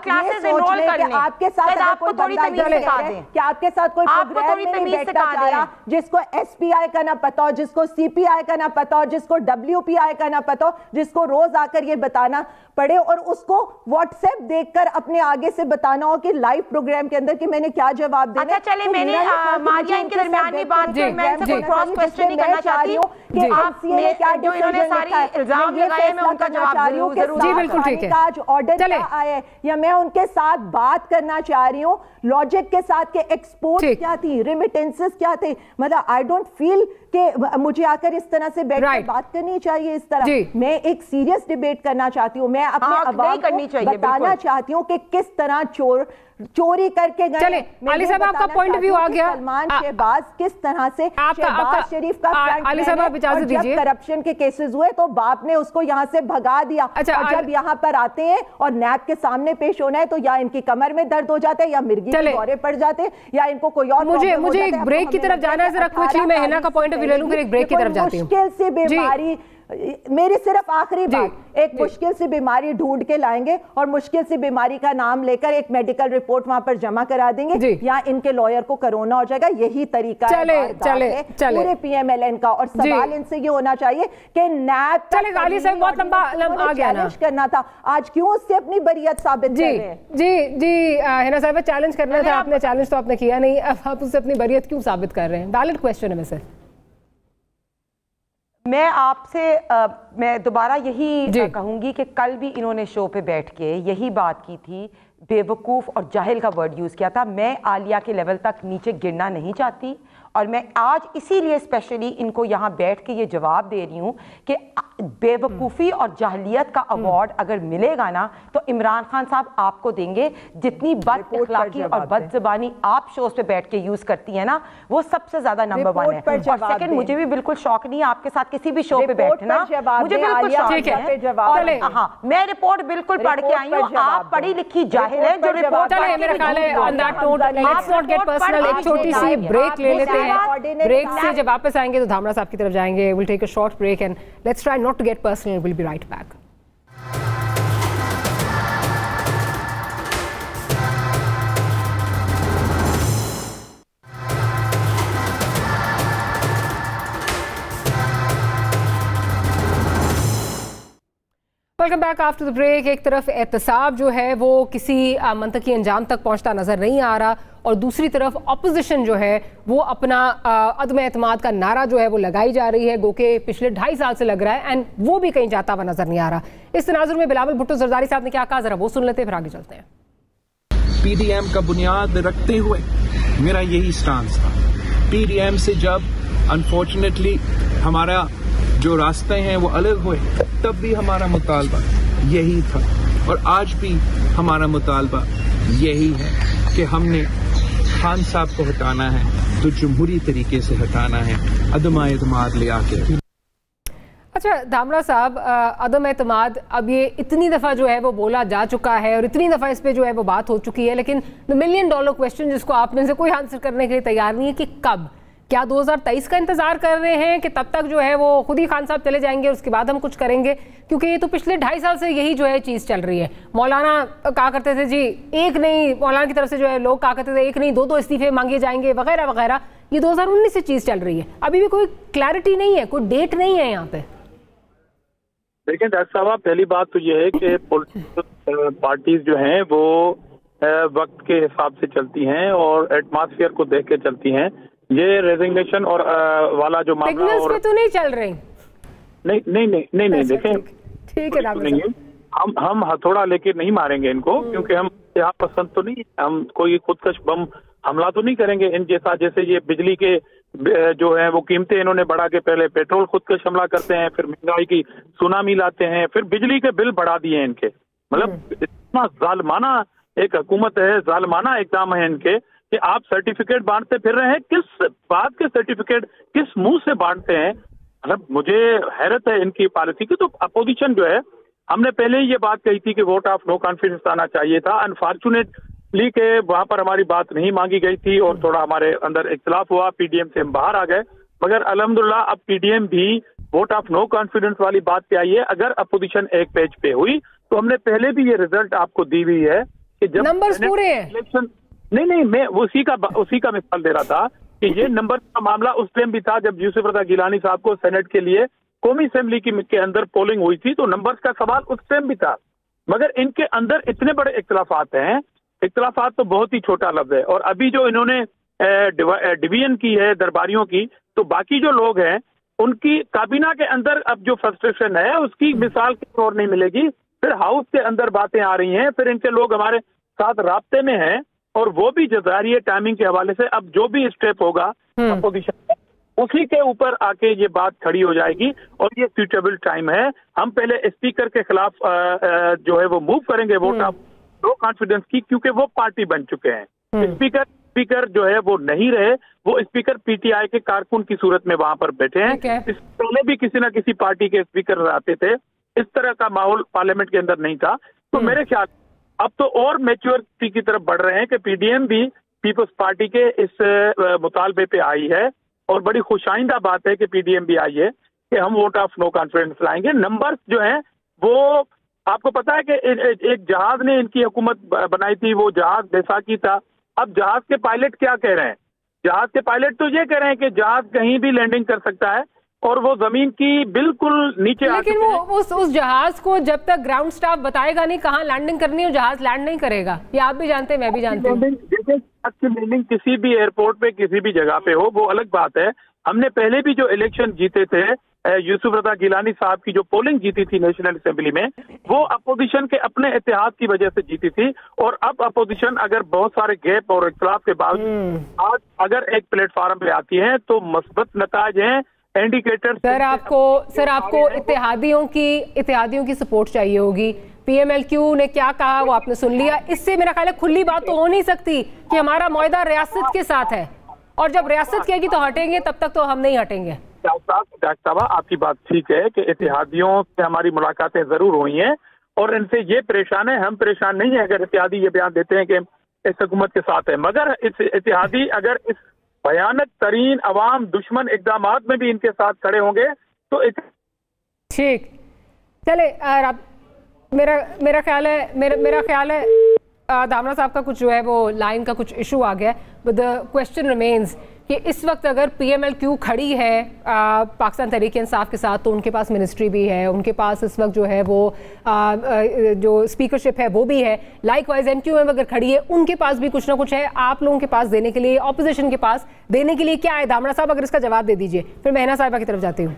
G: क्लासेस एनरोल कर लें,
F: आपके साथ
G: आपको थोड़ी तमीज सिखा दें,
F: कि आपके साथ कोई प्रोग्राम में नहीं बैठना चाह रहा, जिसको एसपीआई का ना पता हो, जिसको सीपीआई का ना पता हो, जिसको डब्ल्यूपीआई का ना पता हो, जिसको रोज आकर ये बताना पड़े और उसको व्हाट्सएप देखकर अपने आगे से बताना हो कि लाइव प्रोग्राम के अंदर कि मैंने क्या जवाब देना।
G: अच्छा चले, मैंने मारिया इनके दरमियान में बात की, मैं इनसे कोई क्रॉस क्वेश्चन नहीं करना चाहती हूं कि आप जो इन्होंने सारी इल्जाम लगाए मैं उनका जवाब दे रही हूं।
F: जी बिल्कुल ठीक है, आज ऑर्डर क्या आया या मैं उनके साथ बात करना चाह रही हूं, लॉजिक के साथ के एक्सपोर्ट क्या थी, रेमिटेंसेस क्या थे, मतलब आई डोंट फील कि मुझे आकर इस तरह से बैठकर बात करनी चाहिए इस तरह। मैं एक सीरियस डिबेट करना चाहती हूँ, मैं अपने अवाम को बताना चाहती हूँ कि किस तरह चोरी करके गए।
E: चले अली साहब आपका पॉइंट ऑफ व्यू आ गया।
F: सलमान शहबाज किस तरह से शहबाज शरीफ का
E: अली साहब आप इजाजत दीजिए,
F: करप्शन के केसेस हुए तो बाप ने उसको यहाँ से भगा दिया।
E: अच्छा,
F: और जब यहाँ पर आते हैं और नैब के सामने पेश होना है तो या इनकी कमर में दर्द हो जाता है या मिर्गी के दौरे पड़ जाते हैं या इनको कोई और
E: मुझे एक ब्रेक की तरफ जाना है, जरा क्विकली मैं हिना का पॉइंट ऑफ व्यू ले लूं, फिर एक ब्रेक की तरफ जाती हूं।
F: मुश्किल से बीमारी, मेरी सिर्फ आखिरी बात, एक मुश्किल से बीमारी ढूंढ के लाएंगे और मुश्किल से बीमारी का नाम लेकर एक मेडिकल रिपोर्ट वहां पर जमा करा देंगे या इनके लॉयर को कोरोना हो जाएगा। यही तरीका है पूरे पीएमएलएन का। और सवाल इनसे ये होना चाहिए कि नैब
E: बहुत लंबा
F: चैलेंज करना था, आज क्यों उससे अपनी बरियत साबित कर रहे हैं?
E: जी हिना साहब चैलेंज करना था, आपने चैलेंज तो आपने किया नहीं, अब आप उससे अपनी बरियत क्यों साबित कर रहे हैं? वैलिड क्वेश्चन है वैसे।
G: मैं आपसे मैं दोबारा यही कहूंगी कि कल भी इन्होंने शो पे बैठ के यही बात की थी, बेवकूफ़ और जाहिल का वर्ड यूज़ किया था। मैं आलिया के लेवल तक नीचे गिरना नहीं चाहती और मैं आज इसीलिए स्पेशली इनको यहाँ बैठ के ये जवाब दे रही हूँ कि बेवकूफ़ी और जाहलियत का अवार्ड अगर मिलेगा ना तो इमरान खान साहब आपको देंगे। जितनी बद अखलाकी और बद ज़बानी आप शोज पे बैठ के यूज़ करती है ना, वो सबसे ज़्यादा नंबर 1 है। और सेकंड, मुझे भी बिल्कुल शौक नहीं है आपके साथ किसी भी शो पे बैठना, मुझे बिल्कुल शौक है। हाँ, मैं रिपोर्ट बिल्कुल पढ़ के आई हूँ, आप पढ़ी लिखी जाहिल है जो रिपोर्ट।
E: एक छोटी सी ब्रेक ले लेते हैं, ब्रेक से जब वापस आएंगे तो धामरा साहब की तरफ जाएंगे। Will take a short break and let's try not to get personal. Will be right back. Welcome back after the break. एक तरफ एहतसाब जो है वो किसी मंतकी अंजाम तक पहुंचता नजर नहीं आ रहा और दूसरी तरफ अपोजिशन जो है वो अपना अदम एतमाद का नारा जो है वो लगाई जा रही है, गो के पिछले 2.5 साल से लग रहा है एंड वो भी कहीं जाता हुआ नजर नहीं आ रहा। इस तनाजुर में बिलावल भुट्टो जरदारी साहब ने क्या कहा, जरा वो सुन लेते हैं, फिर आगे चलते हैं।
I: पीडीएम का बुनियाद रखते हुए मेरा यही स्टांस था। पीडीएम से जब अनफॉर्चुनेटली हमारा जो रास्ते हैं वो अलग हुए, तब भी हमारा मुतालबा यही था और आज भी हमारा मुतालबा यही है कि हमने खान साहब को हटाना है तो जमहूरी तरीके से हटाना है, अदम एतमाद ले आके।
E: अच्छा धामरा साहब, अदम एतमाद अब ये इतनी दफ़ा जो है वो बोला जा चुका है और इतनी दफ़ा इस पे जो है वो बात हो चुकी है, लेकिन द $1 मिलियन क्वेश्चन जिसको आप में से कोई आंसर करने के लिए तैयार नहीं है कि कब, क्या 2023 का इंतजार कर रहे हैं कि तब तक जो है वो खुद ही खान साहब चले जाएंगे और उसके बाद हम कुछ करेंगे? क्योंकि ये तो पिछले 2.5 साल से यही जो है चीज़ चल रही है। मौलाना कहा करते थे जी एक नहीं, मौलाना की तरफ से जो है लोग कहा करते थे एक नहीं 2 इस्तीफे मांगे जाएंगे वगैरह वगैरह। ये 2019 से चीज़ चल रही है, अभी भी कोई क्लैरिटी नहीं है, कोई डेट नहीं है यहाँ पे।
H: देखिए डॉक्टर साहब, पहली बात तो ये है कि पॉलिटिकल पार्टीज जो हैं वो वक्त के हिसाब से चलती हैं और एटमॉस्फेयर को देख के चलती हैं। ये रेजिग्नेशन और वाला जो मामला और
E: पे तो नहीं चल रही।
H: नहीं देखें,
E: ठीक है,
H: हम हथौड़ा लेके नहीं मारेंगे इनको, क्योंकि हम यहाँ पसंद तो नहीं, हम कोई खुदकश बम हमला तो नहीं करेंगे इन जैसा। जैसे ये बिजली के जो है वो कीमतें इन्होंने बढ़ा के पहले पेट्रोल खुदकश हमला करते हैं, फिर महंगाई की सुनामी लाते हैं, फिर बिजली के बिल बढ़ा दिए इनके। मतलब इतना जालमाना एक हुकूमत है, जालमाना इक़दाम है इनके कि आप सर्टिफिकेट बांटते फिर रहे हैं। किस बात के सर्टिफिकेट, किस मुंह से बांटते हैं? मतलब मुझे हैरत है इनकी पॉलिसी की। तो अपोजिशन जो है, हमने पहले ही ये बात कही थी कि वोट ऑफ नो कॉन्फिडेंस आना चाहिए था। अनफॉर्चुनेटली के वहां पर हमारी बात नहीं मांगी गई थी और थोड़ा हमारे अंदर इख्तिलाफ हुआ, पीडीएम से हम बाहर आ गए। मगर अल्हम्दुलिल्लाह अब पीडीएम भी वोट ऑफ नो कॉन्फिडेंस वाली बात पे आई है। अगर अपोजिशन एक पेज पे हुई तो हमने पहले भी ये रिजल्ट आपको दी हुई है कि जब
E: नंबर्स पूरे हैं।
H: इलेक्शन नहीं, मैं उसी का मिसाल दे रहा था कि ये नंबर का मामला उस टाइम भी था जब यूसुफ रजा गिलानी साहब को सेनेट के लिए कौमी असेंबली के अंदर पोलिंग हुई थी, तो नंबर्स का सवाल उस टाइम भी था। मगर इनके अंदर इतने बड़े इख्तिलाफात हैं, इख्तिलाफात तो बहुत ही छोटा लफ्ज है। और अभी जो इन्होंने डिवीजन की है दरबारियों की, तो बाकी जो लोग हैं उनकी काबीना के अंदर अब जो फ्रस्ट्रेशन है उसकी मिसाल कहीं और नहीं मिलेगी। फिर हाउस के अंदर बातें आ रही हैं, फिर इनके लोग हमारे साथ राब्ते में हैं और वो भी जजारी टाइमिंग के हवाले से अब जो भी स्टेप होगा अपोजिशन उसी के ऊपर आके ये बात खड़ी हो जाएगी और ये सूटेबल टाइम है। हम पहले स्पीकर के खिलाफ जो है वो मूव करेंगे वोट ऑफ नो कॉन्फिडेंस की, क्योंकि वो पार्टी बन चुके हैं। स्पीकर जो है वो नहीं रहे, वो स्पीकर पीटीआई के कारकुन की सूरत में वहां पर बैठे हैं। इस पहले भी किसी ना किसी पार्टी के स्पीकर आते थे, इस तरह का माहौल पार्लियामेंट के अंदर नहीं था। तो मेरे ख्याल अब तो और मैच्योरिटी की तरफ बढ़ रहे हैं कि पीडीएम भी पीपल्स पार्टी के इस मुतालबे पे आई है और बड़ी खुशाइंदा बात है कि पीडीएम भी आई है कि हम वोट ऑफ नो कॉन्फिडेंस लाएंगे। नंबर्स जो हैं वो आपको पता है कि एक जहाज ने इनकी हुकूमत बनाई थी, वो जहाज बैसाखी था। अब जहाज के पायलट क्या कह रहे हैं? जहाज के पायलट तो ये कह रहे हैं कि जहाज कहीं भी लैंडिंग कर सकता है और वो जमीन की बिल्कुल नीचे।
E: लेकिन वो उस जहाज को जब तक ग्राउंड स्टाफ बताएगा नहीं कहाँ लैंडिंग करनी है, जहाज लैंड नहीं करेगा। ये आप भी जानते हैं, मैं भी जानती हूँ।
H: जैसे अच्छी लैंडिंग किसी भी एयरपोर्ट पे किसी भी जगह पे हो वो अलग बात है। हमने पहले भी जो इलेक्शन जीते थे, यूसुफ रजा गिलानी साहब की जो पोलिंग जीती थी नेशनल असेंबली में, वो अपोजिशन के अपने इत्तेहाद की वजह से जीती थी। और अब अपोजिशन अगर बहुत सारे गैप और इख्तिलाफ के बावजूद आज अगर एक प्लेटफॉर्म पे आती है तो मस्बत नताज हैं, इंडिकेटर।
E: सर आपको इत्तेहादियों की सपोर्ट चाहिए होगी। पीएमएलक्यू ने क्या कहा वो आपने सुन लिया। इससे मेरा ख्याल है खुली बात तो हो नहीं सकती कि हमारा मुआहदा रियासत के साथ है और जब रियासत कहेगी तो हटेंगे, तब तक तो हम नहीं हटेंगे।
H: डॉक्टर साहब आपकी बात ठीक है कि इत्तेहादियों से हमारी मुलाकातें जरूर हुई हैं और इनसे ये परेशान है, हम परेशान नहीं है अगर इत्तेहादी ये बयान देते हैं कि इस हुकूमत के साथ है। मगर इस इत्तेहादी अगर इस भयानक तरीन अवाम दुश्मन इकदामात में भी इनके साथ खड़े होंगे तो
E: ठीक चले। मेरा ख्याल है दामना साहब का कुछ जो है वो लाइन का कुछ इशू आ गया, बट द क्वेश्चन रिमेन्स कि इस वक्त अगर पीएमएलक्यू खड़ी है पाकिस्तान तहरीक इंसाफ के साथ, तो उनके पास मिनिस्ट्री भी है, उनके पास इस वक्त जो है वो जो स्पीकरशिप है वो भी है। लाइकवाइज एमक्यूएम अगर खड़ी है, उनके पास भी कुछ ना कुछ है। आप लोगों के पास देने के लिए, ऑपोजिशन के पास देने के लिए क्या है? दामना साहब अगर इसका जवाब दे दीजिए, फिर मैं हिना साहिबा की तरफ जाती हूँ।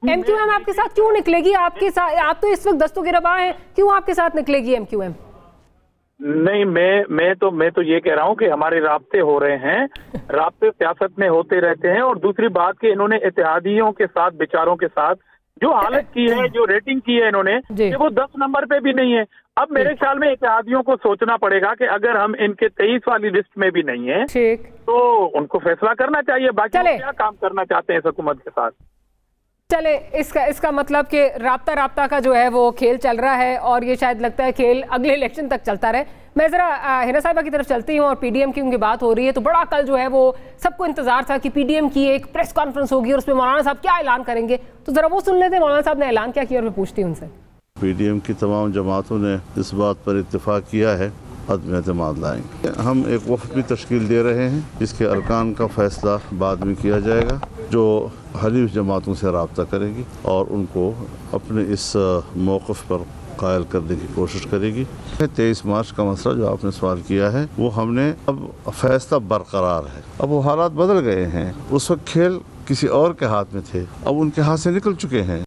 E: एमक्यूएम आपके साथ क्यों निकलेगी? आपके साथ आप तो इस वक्त दस्तगिरबा हैं, क्यों आपके साथ निकलेगी एमक्यूएम?
H: नहीं, मैं तो ये कह रहा हूँ कि हमारे राब्ते हो रहे हैं, राब्ते सियासत में होते रहते हैं। और दूसरी बात कि इन्होंने इत्तेहादियों के साथ, बेचारों के साथ जो हालत की है, जो रेटिंग की है इन्होंने, कि वो 10 नंबर पे भी नहीं है। अब मेरे ख्याल में इत्तेहादियों को सोचना पड़ेगा कि अगर हम इनके 23 वाली लिस्ट में भी नहीं है तो उनको फैसला करना चाहिए। बाकी क्या काम करना चाहते हैं इस हुकूमत के साथ।
E: चले, इसका मतलब कि राब्ता का जो है वो खेल चल रहा है और ये शायद लगता है खेल अगले इलेक्शन तक चलता रहे। मैं ज़रा हिना साहिबा की तरफ चलती हूँ और पीडीएम की उनकी बात हो रही है। तो बड़ा कल जो है वो सबको इंतजार था कि पीडीएम की एक प्रेस कॉन्फ्रेंस होगी और उसमें मौलाना साहब क्या ऐलान करेंगे, तो ज़रा वो सुन लेते हैं मौलाना साहब ने ऐलान क्या किया और मैं पूछती हूँ उनसे।
A: पीडीएम की तमाम जमातों ने इस बात पर इत्तेफाक किया है अदम एतमाद लाएंगे। हम एक वफ़द भी तश्कील दे रहे हैं जिसके अरकान का फैसला बाद में किया जाएगा, जो हलीफ जमातों से रब्ता करेगी और उनको अपने इस मौक़िफ़ पर कायल करने की कोशिश करेगी। 23 मार्च का मसला जो आपने सवाल किया है, वो हमने अब फैसला बरकरार है। अब वो हालात बदल गए हैं, उस वक्त खेल किसी और के हाथ में थे, अब उनके हाथ से निकल चुके हैं।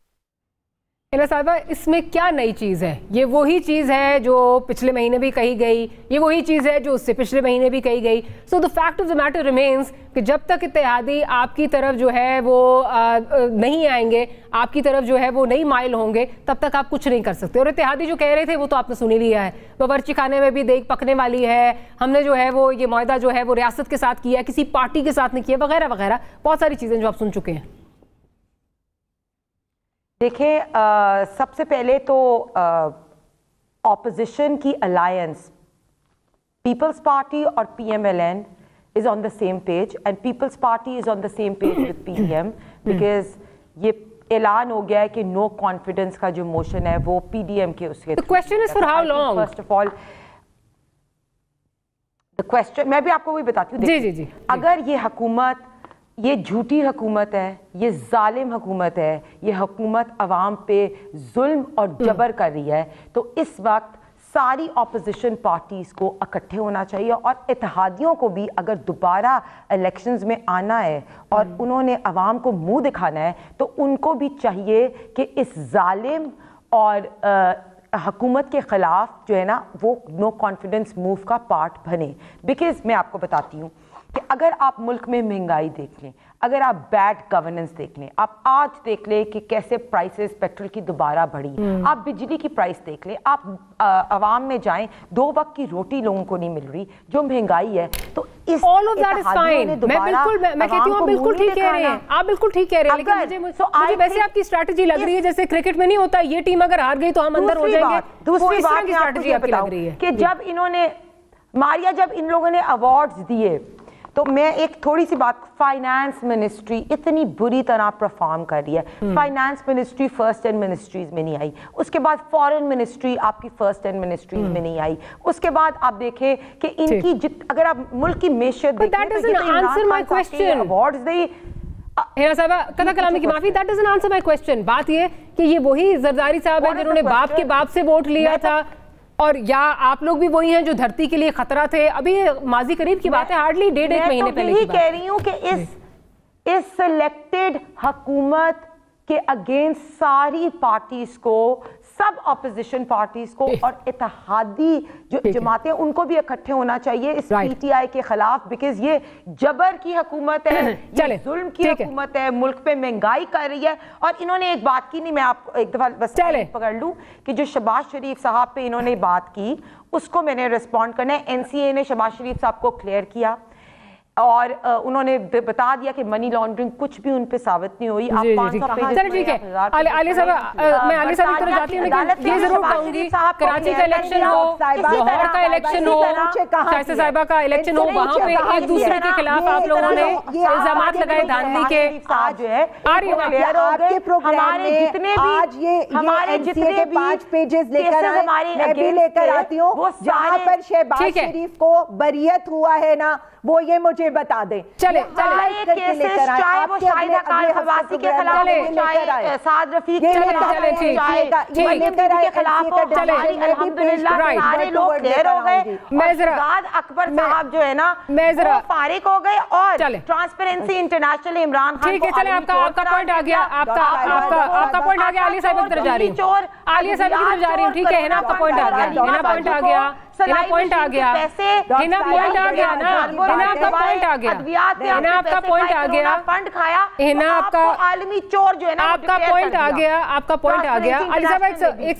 E: हिना साहिबा, इसमें क्या नई चीज़ है? ये वही चीज़ है जो पिछले महीने भी कही गई, ये वही चीज़ है जो उससे पिछले महीने भी कही गई। So the fact of the matter remains कि जब तक इत्तेहादी आपकी तरफ जो है वो नहीं आएंगे, आपकी तरफ जो है वो नहीं माइल होंगे, तब तक आप कुछ नहीं कर सकते। और इत्तेहादी जो कह रहे थे वो तो आपने सुन ही लिया है, बावर्ची खाने में भी देख पकने वाली है, हमने जो है वो ये मुआहदा जो है वो रियासत के साथ किया, किसी पार्टी के साथ नहीं किया, वगैरह वगैरह बहुत सारी चीज़ें जो आप सुन चुके हैं।
G: देखें, सबसे पहले तो ऑपोजिशन की अलायंस पीपल्स पार्टी और PMLN is on the same page and People's Party is on the same page with PDM because ये ऐलान हो गया है कि नो कॉन्फिडेंस का जो मोशन है वो PDM के उसके
E: The question is for how long?
G: First of all, the question मैं भी आपको वही बताती हूँ।
E: जी।
G: अगर ये हुकूमत ये झूठी हुकूमत है, ये जालिम हुकूमत है, ये हुकूमत अवाम पे जुल्म और जबर कर रही है, तो इस वक्त सारी ऑपोजिशन पार्टीज़ को इकट्ठे होना चाहिए और इत्तेहादियों को भी अगर दोबारा इलेक्शंस में आना है और उन्होंने अवाम को मुंह दिखाना है तो उनको भी चाहिए कि इस जालिम और हुकूमत के ख़िलाफ़ जो है ना वो नो कॉन्फिडेंस मूव का पार्ट बने। बिकॉज़ मैं आपको बताती हूँ कि अगर आप मुल्क में महंगाई देख लें, अगर आप बैड गवर्नेंस देख लें, आप आज देख लें कि कैसे प्राइसेस पेट्रोल की दोबारा बढ़ी, आप बिजली की प्राइस देख लें, आप आवाम में जाएं, 2 वक्त की रोटी लोगों को नहीं मिल रही, जो महंगाई है, तो इस
E: all of that is fine. मैं कहती हूँ आप बिल्कुल ठीक कह रहे हैं, आप बिल्कुल ठीक कह रहे हैं, लेकिन मुझे वैसे आपकी स्ट्रैटेजी लग रही है जैसे क्रिकेट में नहीं होता ये टीम अगर हार गई तो हम अंदर हो जाएंगे।
G: दूसरी बात की स्ट्रैटेजी आपकी लग रही है कि जब इन्होंने मारिया, जब इन लोगों ने अवार्ड्स दिए तो मैं एक थोड़ी सी बात, फाइनेंस मिनिस्ट्री इतनी बुरी तरह परफॉर्म कर रही है। फाइनेंस मिनिस्ट्री फर्स्ट 10 मिनिस्ट्रीज में नहीं आई, उसके बाद फॉरेन मिनिस्ट्री आपकी फर्स्ट 10 मिनिस्ट्रीज में नहीं आई, उसके बाद आप देखें कि इनकी अगर आप मुल्क की मैशत देखें अवार्ड्स दी।
E: हिना साहबा कथा कलामी की माफी, that doesn't answer my question. बात ये कि ये वही जरदारी साहब हैं जिन्होंने बाप के बाप से वोट लिया था, और या आप लोग भी वही हैं जो धरती के लिए खतरा थे। अभी माजी करीब की बात है, हार्डली 1.5 महीने पहले की बात।
G: कह रही हूँ कि इस सिलेक्टेड हुकूमत के अगेंस्ट सारी पार्टीज को, सब ऑपोजिशन पार्टीज को और इत्तेहादी जो जमातें उनको भी इकट्ठे होना चाहिए इस PTI के खिलाफ, बिकॉज ये जबर की हुकूमत है, ये जुल्म की हुकूमत है, मुल्क पे महंगाई कर रही है। और इन्होंने एक बात की नहीं, मैं आपको एक दफा बस पकड़ लूं कि जो शहबाज शरीफ साहब पे इन्होंने बात की उसको मैंने रिस्पॉन्ड करना है। NCA ने शहबाज शरीफ साहब को क्लियर किया और उन्होंने बता दिया कि मनी लॉन्ड्रिंग कुछ भी उन पे साबित नहीं हुई। आप 500 पेज
E: ठीक है आलिया साहब, मैं आलिया साहब की तरफ जाती हूँ, लेकिन ये जरूर कहूंगी कराची का इलेक्शन हो, लाहौर का इलेक्शन हो, शाइस्ता साहिबा का इलेक्शन हो, वहाँ पे एक दूसरे के खिलाफ आप लोगों ने इल्जामात लगाए धांधली के।
G: जो है आपके प्रोग्राम में जितने भी हमारे जितने 5 पेजेस लेकर आए, मैं भी लेकर आती हूँ, जहाँ पर शहबाज शरीफ को बरियत हुआ है ना, वो ये मुझे बता दें।
E: चले
G: चाहे वो शाहिदा खान हवासी के खिलाफ हो, चाहे साद रफीक के खिलाफ हो, अल्हम्दुलिल्लाह सारे लोग क्लियर हो गए। साद अकबर साहब जो है ना वो फारिग हो गए और ट्रांसपेरेंसी इंटरनेशनल इमरान खान।
E: ठीक है, चले आपका पॉइंट आ गया, आपका पॉइंट आ गया। आलिया साहब की तरफ जा रही हूँ, आलिया साहब की तरफ जा रही हूँ। ठीक है, हिना आपका पॉइंट आ गया, हिना पॉइंट आ गया, हिना पॉइंट आ गया, हिना पॉइंट आ गया ना, हिना आपका पॉइंट आ गया, हिना आपका पॉइंट आ गया,
G: फंड खाया,
E: हिना आपका
G: आलमी चोर जो है ना
E: आपका पॉइंट आ गया, आपका पॉइंट आ गया। आलिया साहब एक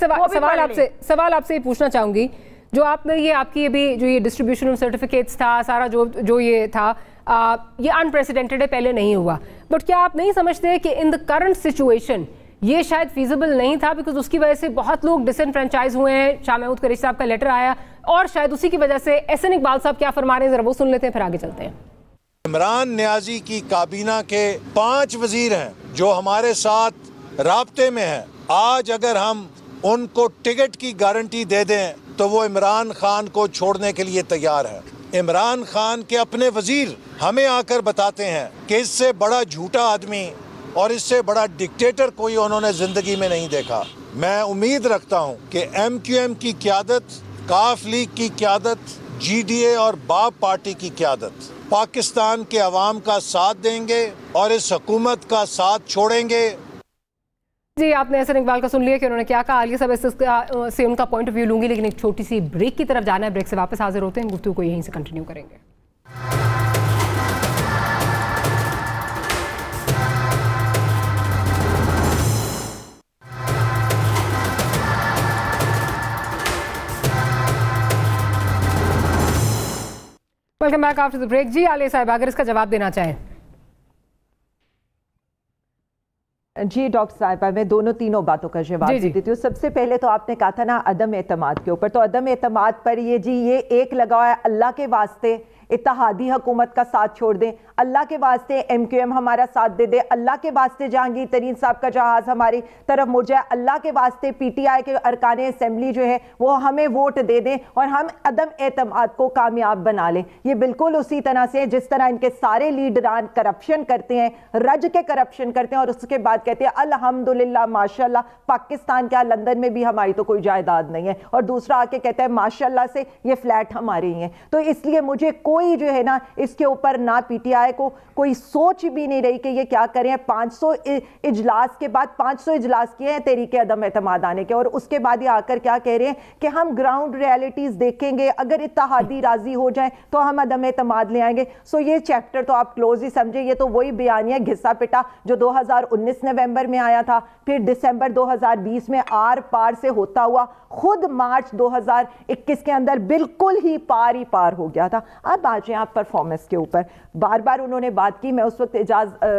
E: सवाल आपसे पूछना चाहूंगी, जो आपने ये आपकी अभी जो ये डिस्ट्रीब्यूशन ऑफ सर्टिफिकेट्स था सारा जो ये था, ये अनप्रेसिडेंटेड है, पहले नहीं हुआ, बट क्या आप नहीं समझते कि इन द करंट सिचुएशन ये शायद फीजिबल नहीं था, बिकॉज उसकी वजह से बहुत लोग डिसएनफ्रेंचाइज हुए हैं। शाह महमूद कुरैशी साहब का लेटर आया और शायद उसी की वजह से एहसन इकबाल साहब क्या फरमा रहे हैं, जरा वो सुन लेते हैं, फिर आगे चलते हैं।
J: इमरान नियाजी की काबीना के 5 वजीर हैं जो हमारे साथ राब्ते में हैं। आज अगर हम उनको टिकट की गारंटी दे दें तो वो इमरान खान को छोड़ने के लिए तैयार है। इमरान खान के अपने वजीर हमें आकर बताते हैं कि इससे बड़ा झूठा आदमी और इससे बड़ा डिक्टेटर कोई उन्होंने जिंदगी में नहीं देखा। मैं उम्मीद रखता हूं कि MQM की क़यादत, काफ लीग की क़यादत, GDA और बाप पार्टी की क़यादत पाकिस्तान के अवाम का साथ देंगे और इस हुकूमत का साथ छोड़ेंगे।
E: जी, आपने एहसन इकबाल का सुन लिया कि उन्होंने क्या कहा। आलिया साहब से उनका पॉइंट ऑफ व्यू लूंगी, लेकिन एक छोटी सी ब्रेक की तरफ जाना है, ब्रेक से वापस हाजिर होते हैं, गुफ्तगू को यहीं से कंटिन्यू करेंगे। Welcome back after the break. जी आलिया साहब, अगर इसका जवाब देना चाहें।
F: जी डॉक्टर साहिबा, मैं दोनों तीनों बातों का जवाब देती हूँ। सबसे पहले तो आपने कहा था ना अदम एतमाद के ऊपर, तो अदम एतमाद पर ये एक लगा हुआ है, अल्लाह के वास्ते इत्तेहादी हुकूमत का साथ छोड़ दें, अल्लाह के वास्ते MQM हमारा साथ दे दे, अल्लाह के वास्ते जहांगीर तरीन साहब का जहाज हमारी तरफ मुड़ जाए, अल्लाह के वास्ते PTI के अरकान असेंबली जो है वो हमें वोट दे दें और हम अदम एतमाद को कामयाब बना लें। ये बिल्कुल उसी तरह से जिस तरह इनके सारे लीडरान करप्शन करते हैं, रज के करप्शन करते हैं और उसके बाद कहते हैं अल्हम्दुलिल्लाह माशाल्लाह पाकिस्तान क्या लंदन में भी हमारी तो कोई जायदाद नहीं है, और दूसरा आके कहता है माशाल्लाह से ये फ्लैट हमारे ही हैं। तो इसलिए मुझे कोई जो है ना इसके ऊपर ना PTI को कोई सोच भी नहीं रही कि ये क्या करें। 500 इजलास के बाद 500 इजलास किए हैं तहरीक अदम एतमाद आने के, और उसके बाद ये आकर क्या कह रहे हैं कि हम ग्राउंड रियलिटीज देखेंगे, अगर इत्तेहादी राजी हो जाए तो हम अदम एतमाद ले आएंगे। सो ये चैप्टर तो आप क्लोज ही समझे, ये तो वही बयानिया घिसा पिटा जो 2019 नवंबर में आया था, फिर दिसंबर 2020 में आर पार से होता हुआ खुद मार्च 2021 के अंदर बिल्कुल ही पार हो गया था। अब आ जाए आप परफॉर्मेंस के ऊपर, बार बार उन्होंने बात की, मैं उस वक्त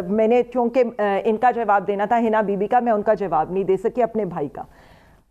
F: मैंने चूंकि इनका जवाब देना था हिना बीबी का, मैं उनका जवाब नहीं दे सकी अपने भाई का।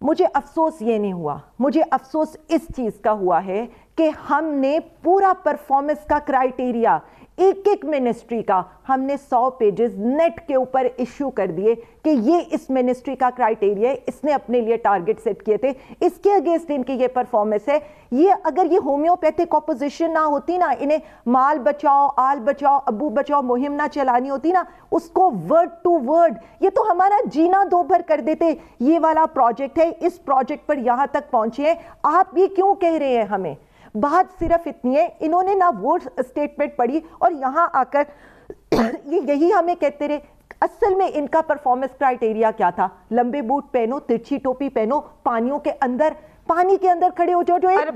F: मुझे अफसोस ये नहीं हुआ, मुझे अफसोस इस चीज का हुआ है कि हमने पूरा परफॉर्मेंस का क्राइटेरिया एक एक मिनिस्ट्री का हमने 100 पेजेस नेट के ऊपर इश्यू कर दिए कि ये इस मिनिस्ट्री का क्राइटेरिया है, इसने अपने लिए टारगेट सेट किए थे, इसके अगेंस्ट इनकी ये परफॉर्मेंस है। ये अगर ये होम्योपैथिक ऑपोजिशन ना होती ना, इन्हें माल बचाओ आल बचाओ अब्बू बचाओ मुहिम ना चलानी होती ना, उसको वर्ड टू वर्ड ये तो हमारा जीना दोभर कर देते। ये वाला प्रोजेक्ट है, इस प्रोजेक्ट पर यहां तक पहुंचे हैं, आप ये क्यों कह रहे हैं हमें? बात सिर्फ इतनी है, इन्होंने ना वो स्टेटमेंट पढ़ी और यहां आकर ये यही हमें कहते रहे। असल में इनका परफॉर्मेंस क्राइटेरिया क्या था? लंबे बूट पहनो, तिरछी टोपी पहनो, पानी के अंदर खड़े हो जाओ, जो एक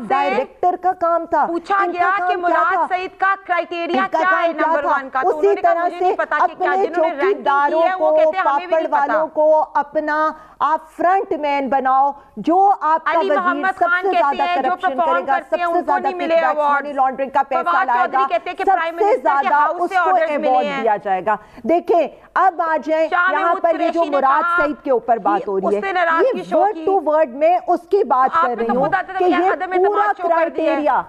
F: डायरेक्टर का काम था।
G: पूछा गया कि मुराद सईद का क्राइटेरिया क्या है नंबर 1 का, तो
F: उसी तरह से अपने चौकीदारों को, पापड़ वालों को अपना आप फ्रंट मैन बनाओ, जो आपका वजीर सबसे ज्यादा करप्शन करेगा, सबसे ज्यादा मनी लॉन्ड्रिंग का पैसा लाएगा, सबसे ज्यादा उसको अवार्ड दिया जाएगा। देखें अब आ जाए यहाँ पर ये जो मुराद सईद के ऊपर बात हो रही है, ये वर्ड टू वर्ड में उसकी बात कर रही हूँ कि ये पूरा क्राइटेरिया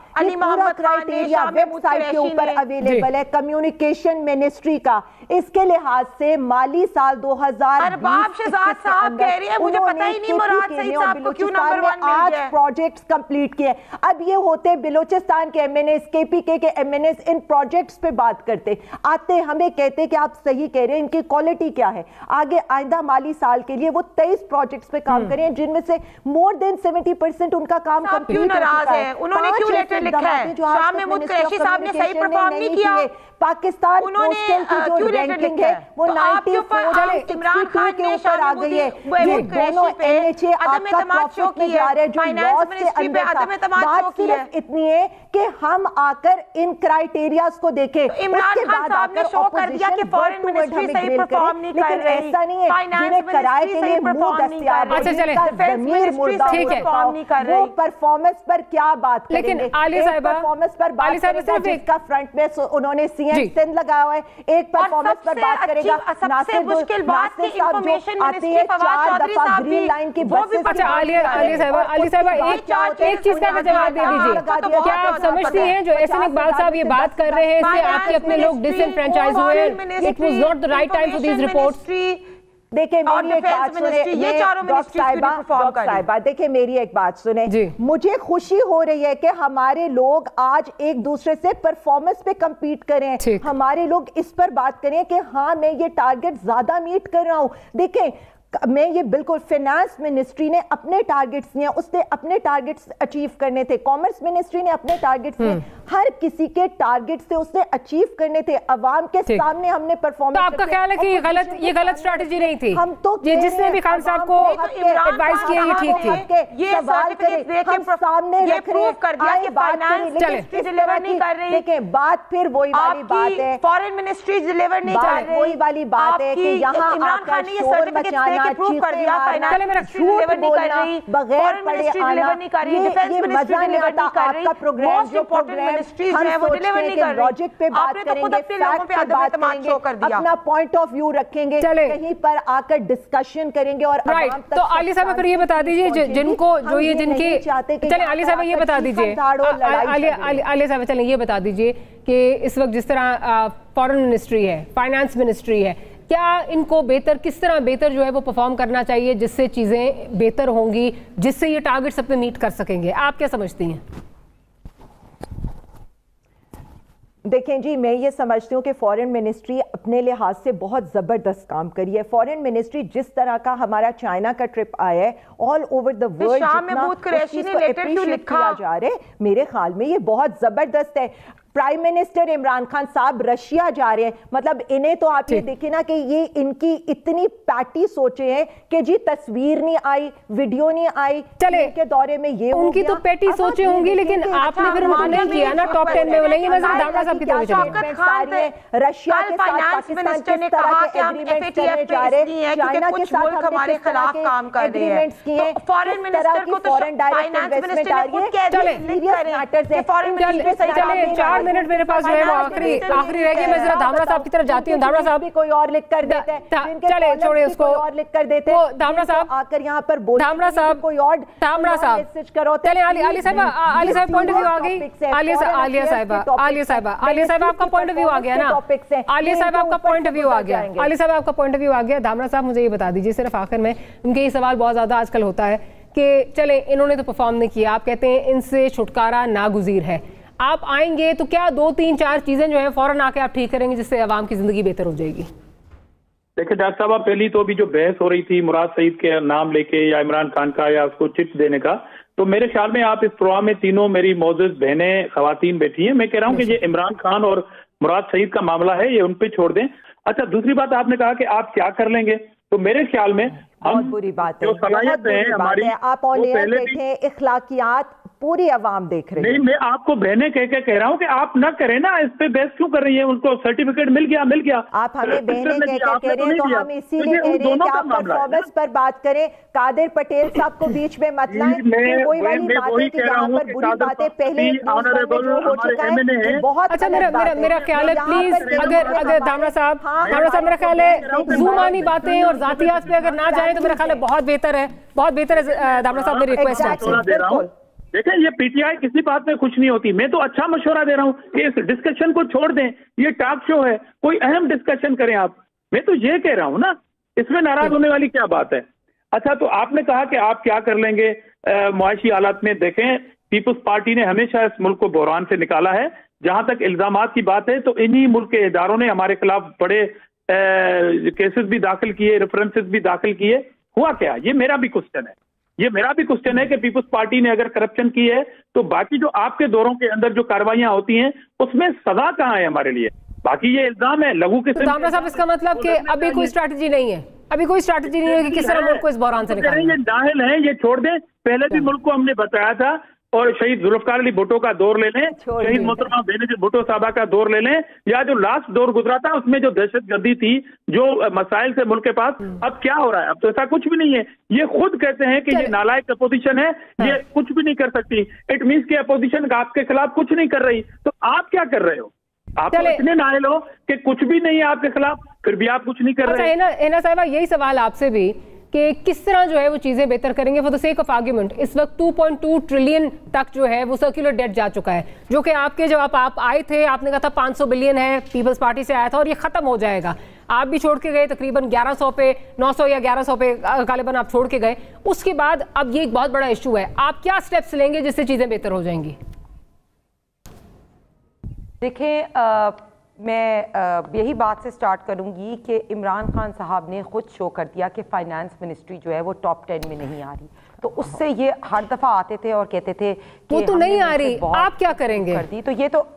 F: वेबसाइट के ऊपर अवेलेबल है कम्युनिकेशन मिनिस्ट्री का। इसके लिहाज से माली साल 2020
G: मुझे पता ही नहीं मुराद सईद साहब को क्यों नंबर 1 मिल गया।
F: 8 प्रोजेक्ट्स कंप्लीट किए। अब ये होते बिलोचिस्तान के MNAs, KPK के MNAs इन प्रोजेक्ट्स पे बात करते, आते हमें कहते कि आप सही कह रहे हैं, इनकी क्वालिटी क्या है, आगे आइंदा माली साल के लिए वो 23 प्रोजेक्ट्स पे काम करें, जिनमें से मोर देन 70% उनका काम कंप्लीट हो चुका है।
G: उन्होंने क्यों लेटर लिखा है? शाह महमूद कुरैशी साहब ने सही परफॉर्म नहीं किया।
F: पाकिस्तान पोस्टल की जो रैंकिंग है वो 94
G: इमरान खान
F: के ऊपर आ गई है। ये दोनों NHA आपका प्रॉफिट में जा रहे हैं, जो लॉस से अंदर था। बात सिर्फ इतनी है कि हम आकर इन क्राइटेरियाज को देखें, उसके बाद आकर
G: शो कर दिया कि फॉरेन मिनिस्ट्री सही परफॉर्म नहीं कर रही।
F: लेकिन ऐसा नहीं है, जिन्हें किराए के लिए मुंह दस्तयाब है, जिनका ज़मीर मुर्दा हो, वो परफॉर्मेंस पर क्या बात करेंगे?
E: लेकिन आलिया साहिबा
F: परफॉर्मेंस पर बात करेगा जिसका फ्रंट में उन्होंने सिंध लगाया हुआ है, एक परफॉर्मेंस पर बात करेगा।
G: सबसे मुश्किल बात की इंफॉर्मेशन मिनिस्ट्री फवाद चौधरी साहब भी
F: लाइन की
G: वो भी
E: अच्छा आलिया साहिबा एक चीज का जवाब दे दीजिए। क्या आप समझती हैं जो एहसन इकबाल साहब ये बात कर रहे हैं, इससे आपके अपने लोग डिसएनफ्रेंचाइज हुए हैं? It was not the right time for these reports.
F: देखिए मेरी एक बात सुने, देखिए मेरी एक बात सुने, मुझे खुशी हो रही है कि हमारे लोग आज एक दूसरे से परफॉर्मेंस पे compete करें, हमारे लोग इस पर बात करें कि हाँ मैं ये टारगेट ज्यादा मीट कर रहा हूं। देखें मैं ये बिल्कुल फाइनेंस मिनिस्ट्री ने अपने टारगेट्स दिए, उसने अपने टारगेट्स अचीव करने थे, कॉमर्स मिनिस्ट्री ने अपने टारगेट्स दिए, हर किसी के टारगेट्स थे उसने अचीव करने थे, अवाम के सामने हमने परफॉर्मेंस।
E: तो आपका ख्याल है कि ये गलत स्ट्रेटजी नहीं थी? हम तो जिसने भी खान साहब को एडवाइस किया ये ठीक थी।
G: ये सवाल करें, हम सामने रख रहे कर दिया कि फाइनेंस मिनिस्ट्री डिलीवर नहीं कर रही।
F: देखिए बात फिर वही वाली बात है,
G: फॉरेन मिनिस्ट्री डिलीवर नहीं कर रही।
F: वही वाली बात है कि यहाँ
G: इमरान खान ने ये सर्टिफिकेट कि प्रूव कर दिया फाइनेंस मिनिस्ट्री डिलीवर नहीं कर रही, फॉरेन मिनिस्ट्री डिलीवर नहीं कर रही, डिफेंस मिनिस्ट्री डिलीवर नहीं कर रही, मोस्ट इंपॉर्टेंट मिनिस्ट्रीज हैं वो डिलीवर नहीं कर रही। आपने तो खुद अपने लोगों पे अदम एतमाद शो कर दिया।
F: अपना पॉइंट ऑफ व्यू रखेंगे, कहीं पर आकर डिस्कशन करेंगे और
E: राइट। तो आलिया साहब फिर ये बता दीजिए जिनको जो ये जिनके चले आलिया साहब ये बता दीजिए आलिया साहब चलें ये बता दीजिए कि इस वक्त जिस तरह फॉरेन मिनिस्ट्री है, फाइनेंस मिनिस्ट्री है, क्या इनको बेहतर किस तरह बेहतर जो है वो परफॉर्म करना चाहिए जिससे चीज़ें बेहतर होंगी, जिससे ये टारगेट सब पे मीट कर सकेंगे? आप क्या समझती हैं?
F: देखें जी, मैं ये समझती हूँ कि फॉरेन मिनिस्ट्री अपने लिहाज से बहुत ज़बरदस्त काम करी है। फॉरेन मिनिस्ट्री जिस तरह का हमारा चाइना का ट्रिप आया है ऑल ओवर द वर्ल्ड किया जा रहा है, मेरे ख्याल में ये बहुत ज़बरदस्त है। प्राइम मिनिस्टर इमरान खान साहब रशिया जा रहे हैं, मतलब इन्हें तो आप ये देखिए ना कि ये इनकी इतनी पैटी सोचे हैं कि जी तस्वीर नहीं आई, वीडियो नहीं आई, चले के दौरे में ये
E: उनकी तो पैटी सोचे होंगी, लेकिन आपने फिर उनको नहीं किया ना टॉप 10 में। वो नहीं, मैं दामरा साहब की तरफ चलिए।
F: रशिया के साथ पाकिस्तान किस तरह के एग्रीमेंट करने जा रहे हैं, चाइना के साथ हमारे खिलाफ काम कर रहे हैं, एग्रीमेंट्स किए, फॉरेन मिनिस्टर को तो फॉरेन डायरेक्ट इन्वेस्टमेंट आ रही है। चले सीरियस मैटर्स है, फॉरेन मिनिस्टर चले 4 मिनट मेरे पास जो है वो आखिरी रह गई। मैं जरा धामरा साहब की तरफ जाती हूँ। धामरा साहब भी कोई और लिख कर देते हैं, चले छोड़े उसको, और लिख कर देते हैं। धामरा साहब आकर यहाँ पर बोल, धामरा साहब कोई और, धामरा साहब मैसेज करो। चले आलिया साहब पॉइंट ऑफ व्यू आ गई। आलिया साहब आपका पॉइंट ऑफ व्यू आ गया ना। आलिया साहब आपका पॉइंट ऑफ व्यू आ गया। आलिया साहब आपका पॉइंट ऑफ व्यू आ गया। धामरा साहब मुझे ये बता दीजिए सिर्फ आखिर में, उनके ये सवाल बहुत ज्यादा आजकल होता है कि चले इन्होंने तो परफॉर्म नहीं किया, आप कहते हैं इनसे छुटकारा नागुज़ीर है, आप आएंगे तो क्या 2 3 4 चीजें जो है फौरन आके आप ठीक करेंगे जिससे आवाम की जिंदगी बेहतर हो जाएगी?
H: देखिए डॉक्टर साहब, पहली तो अभी जो बहस हो रही थी मुराद सईद के नाम लेके या इमरान खान का या उसको चिट देने का, तो मेरे ख्याल में आप इस प्रोग्राम में तीनों मेरी मौजूद बहनें खवातीन बैठी हैं। मैं कह रहा हूँ कि ये इमरान खान और मुराद सईद का मामला है, ये उन पे छोड़ दें। अच्छा, दूसरी बात आपने कहा कि आप क्या कर लेंगे, तो मेरे ख्याल में
F: बहुत बुरी बात है, बहुत बुरी बात है। आप ऑन एयर बैठे, इखलाकियात पूरी आवाम देख रही है।
H: नहीं, मैं आपको बहने कह रहा हूँ कि आप ना करें ना, इस पे बहस क्यों कर रही है? उनको सर्टिफिकेट मिल गया।
F: आप हमें बहने कह रहे हैं, तो हम इसीलिए कह रहे हैं कि आप परफॉर्मेंस पर बात करें। कादिर पटेल साहब को बीच में मत लाएं। वही वाली बात है कि यहाँ पर बुरी बातें पहले हो चुका है, बहुत
E: अच्छा। मेरा ख्याल है प्लीज अगर दामरा साहब मेरा ख्याल है ज़ुबानी बातें और जातियात पे अगर ना जाए तो मेरा ख्याल है बहुत बेहतर है दामरा साहब। मेरी रिक्वेस्ट है आपसे,
H: देखें ये पीटीआई किसी बात में कुछ नहीं होती। मैं तो अच्छा मशवरा दे रहा हूँ कि इस डिस्कशन को छोड़ दें, ये टॉक शो है, कोई अहम डिस्कशन करें आप। मैं तो ये कह रहा हूँ ना, इसमें नाराज होने वाली क्या बात है? अच्छा, तो आपने कहा कि आप क्या कर लेंगे मुआशी हालात में। देखें, पीपुल्स पार्टी ने हमेशा इस मुल्क को बहरान से निकाला है। जहां तक इल्जामात की बात है तो इन्हीं मुल्क के इदारों ने हमारे खिलाफ बड़े केसेस भी दाखिल किए, रेफरेंसेस भी दाखिल किए। हुआ क्या? ये मेरा भी क्वेश्चन है कि पीपुल्स पार्टी ने अगर करप्शन की है तो बाकी जो आपके दौरों के अंदर जो कार्रवाइयां होती हैं उसमें सजा कहाँ है हमारे लिए? बाकी ये इल्जाम है लघु किस्म।
E: दामरा साहब, इसका मतलब कि अभी कोई स्ट्रैटेजी नहीं है, कि किस तरह मुल्क को इस बहरान से निकालें।
H: ये नाहिल हैं, ये छोड़ दें। पहले भी मुल्क को हमने बताया था, और शहीद जुल्फकार अली भुट्टो का दौर ले लें, शहीद मोहतरमा बेनजीर भुट्टो साहबा का दौर ले लें, या जो लास्ट दौर गुजरा था उसमें जो दहशतगर्दी थी, जो मसाइल से मुल्क के पास, अब क्या हो रहा है? अब तो ऐसा कुछ भी नहीं है। ये खुद कहते हैं कि ये नालायक अपोजिशन है, ये कुछ भी नहीं कर सकती। इट मीन्स की अपोजिशन आपके खिलाफ कुछ नहीं कर रही, तो आप क्या कर रहे हो? आप तो इतने नाहिल हो कि कुछ भी नहीं है आपके खिलाफ, फिर भी आप कुछ नहीं कर रहे।
E: हिना साहिबा, यही सवाल आपसे भी कि किस तरह जो है वो चीज़ें बेहतर करेंगे। For the sake of argument, इस वक्त 2.2 ट्रिलियन तक जो है वो सर्कुलर डेट जा चुका है, जो कि आपके जब आप आए थे आपने कहा था 500 बिलियन है, पीपल्स पार्टी से आया था, और ये खत्म हो जाएगा। आप भी छोड़ के गए तकरीबन 1100 पे, 900 या 1100 पे गालिबन आप छोड़ के गए। उसके बाद अब ये एक बहुत बड़ा इशू है, आप क्या स्टेप्स लेंगे जिससे चीज़ें बेहतर हो जाएंगी?
G: देखिए, मैं यही बात से स्टार्ट करूंगी कि इमरान खान साहब ने खुद शो कर दिया कि फाइनेंस मिनिस्ट्री जो है वो टॉप 10 में नहीं आ रही, तो उससे ये हर दफ़ा आते थे और कहते थे कि
E: वो तो नहीं आ रही, आप क्या करेंगे?
G: तो ये तो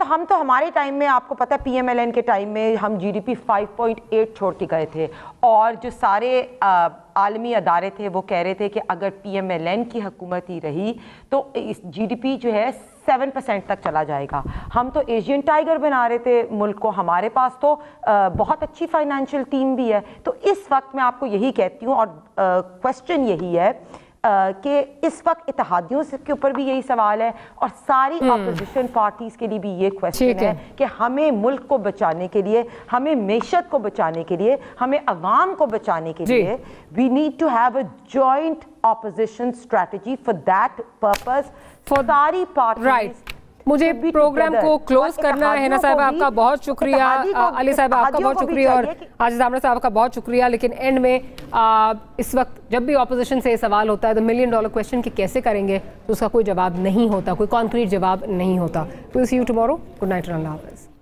G: हम तो हमारे टाइम में आपको पता है PMLN के टाइम में हम GDP 5.8 छोड़ के गए थे और जो सारे आलमी अदारे थे वो कह रहे थे कि अगर PMLN की हुकूमत ही रही तो इस GDP जो है 7% तक चला जाएगा। हम तो एशियन टाइगर बना रहे थे मुल्क को, हमारे पास तो बहुत अच्छी फाइनेंशियल टीम भी है। तो इस वक्त मैं आपको यही कहती हूँ और क्वेश्चन यही है कि इस वक्त इत्तेहादियों के ऊपर भी यही सवाल है और सारी अपोजिशन पार्टीज के लिए भी ये क्वेश्चन है कि हमें मुल्क को बचाने के लिए, हमें मेशत को बचाने के लिए, हमें अवाम को बचाने के लिए we need to have a joint opposition strategy for that purpose for सारी पार्टीज।
E: मुझे प्रोग्राम को क्लोज करना है। हिना साहब आपका बहुत शुक्रिया, अली साहब आपका बहुत शुक्रिया और आजिज़ आमना साहब का बहुत शुक्रिया। लेकिन एंड में इस वक्त जब भी ऑपोजिशन से सवाल होता है तो $1 मिलियन क्वेश्चन कि कैसे करेंगे तो उसका कोई जवाब नहीं होता, कोई कॉन्क्रीट जवाब नहीं होता। Will see you tomorrow. Good night, अल्लाह हाफ़िज़।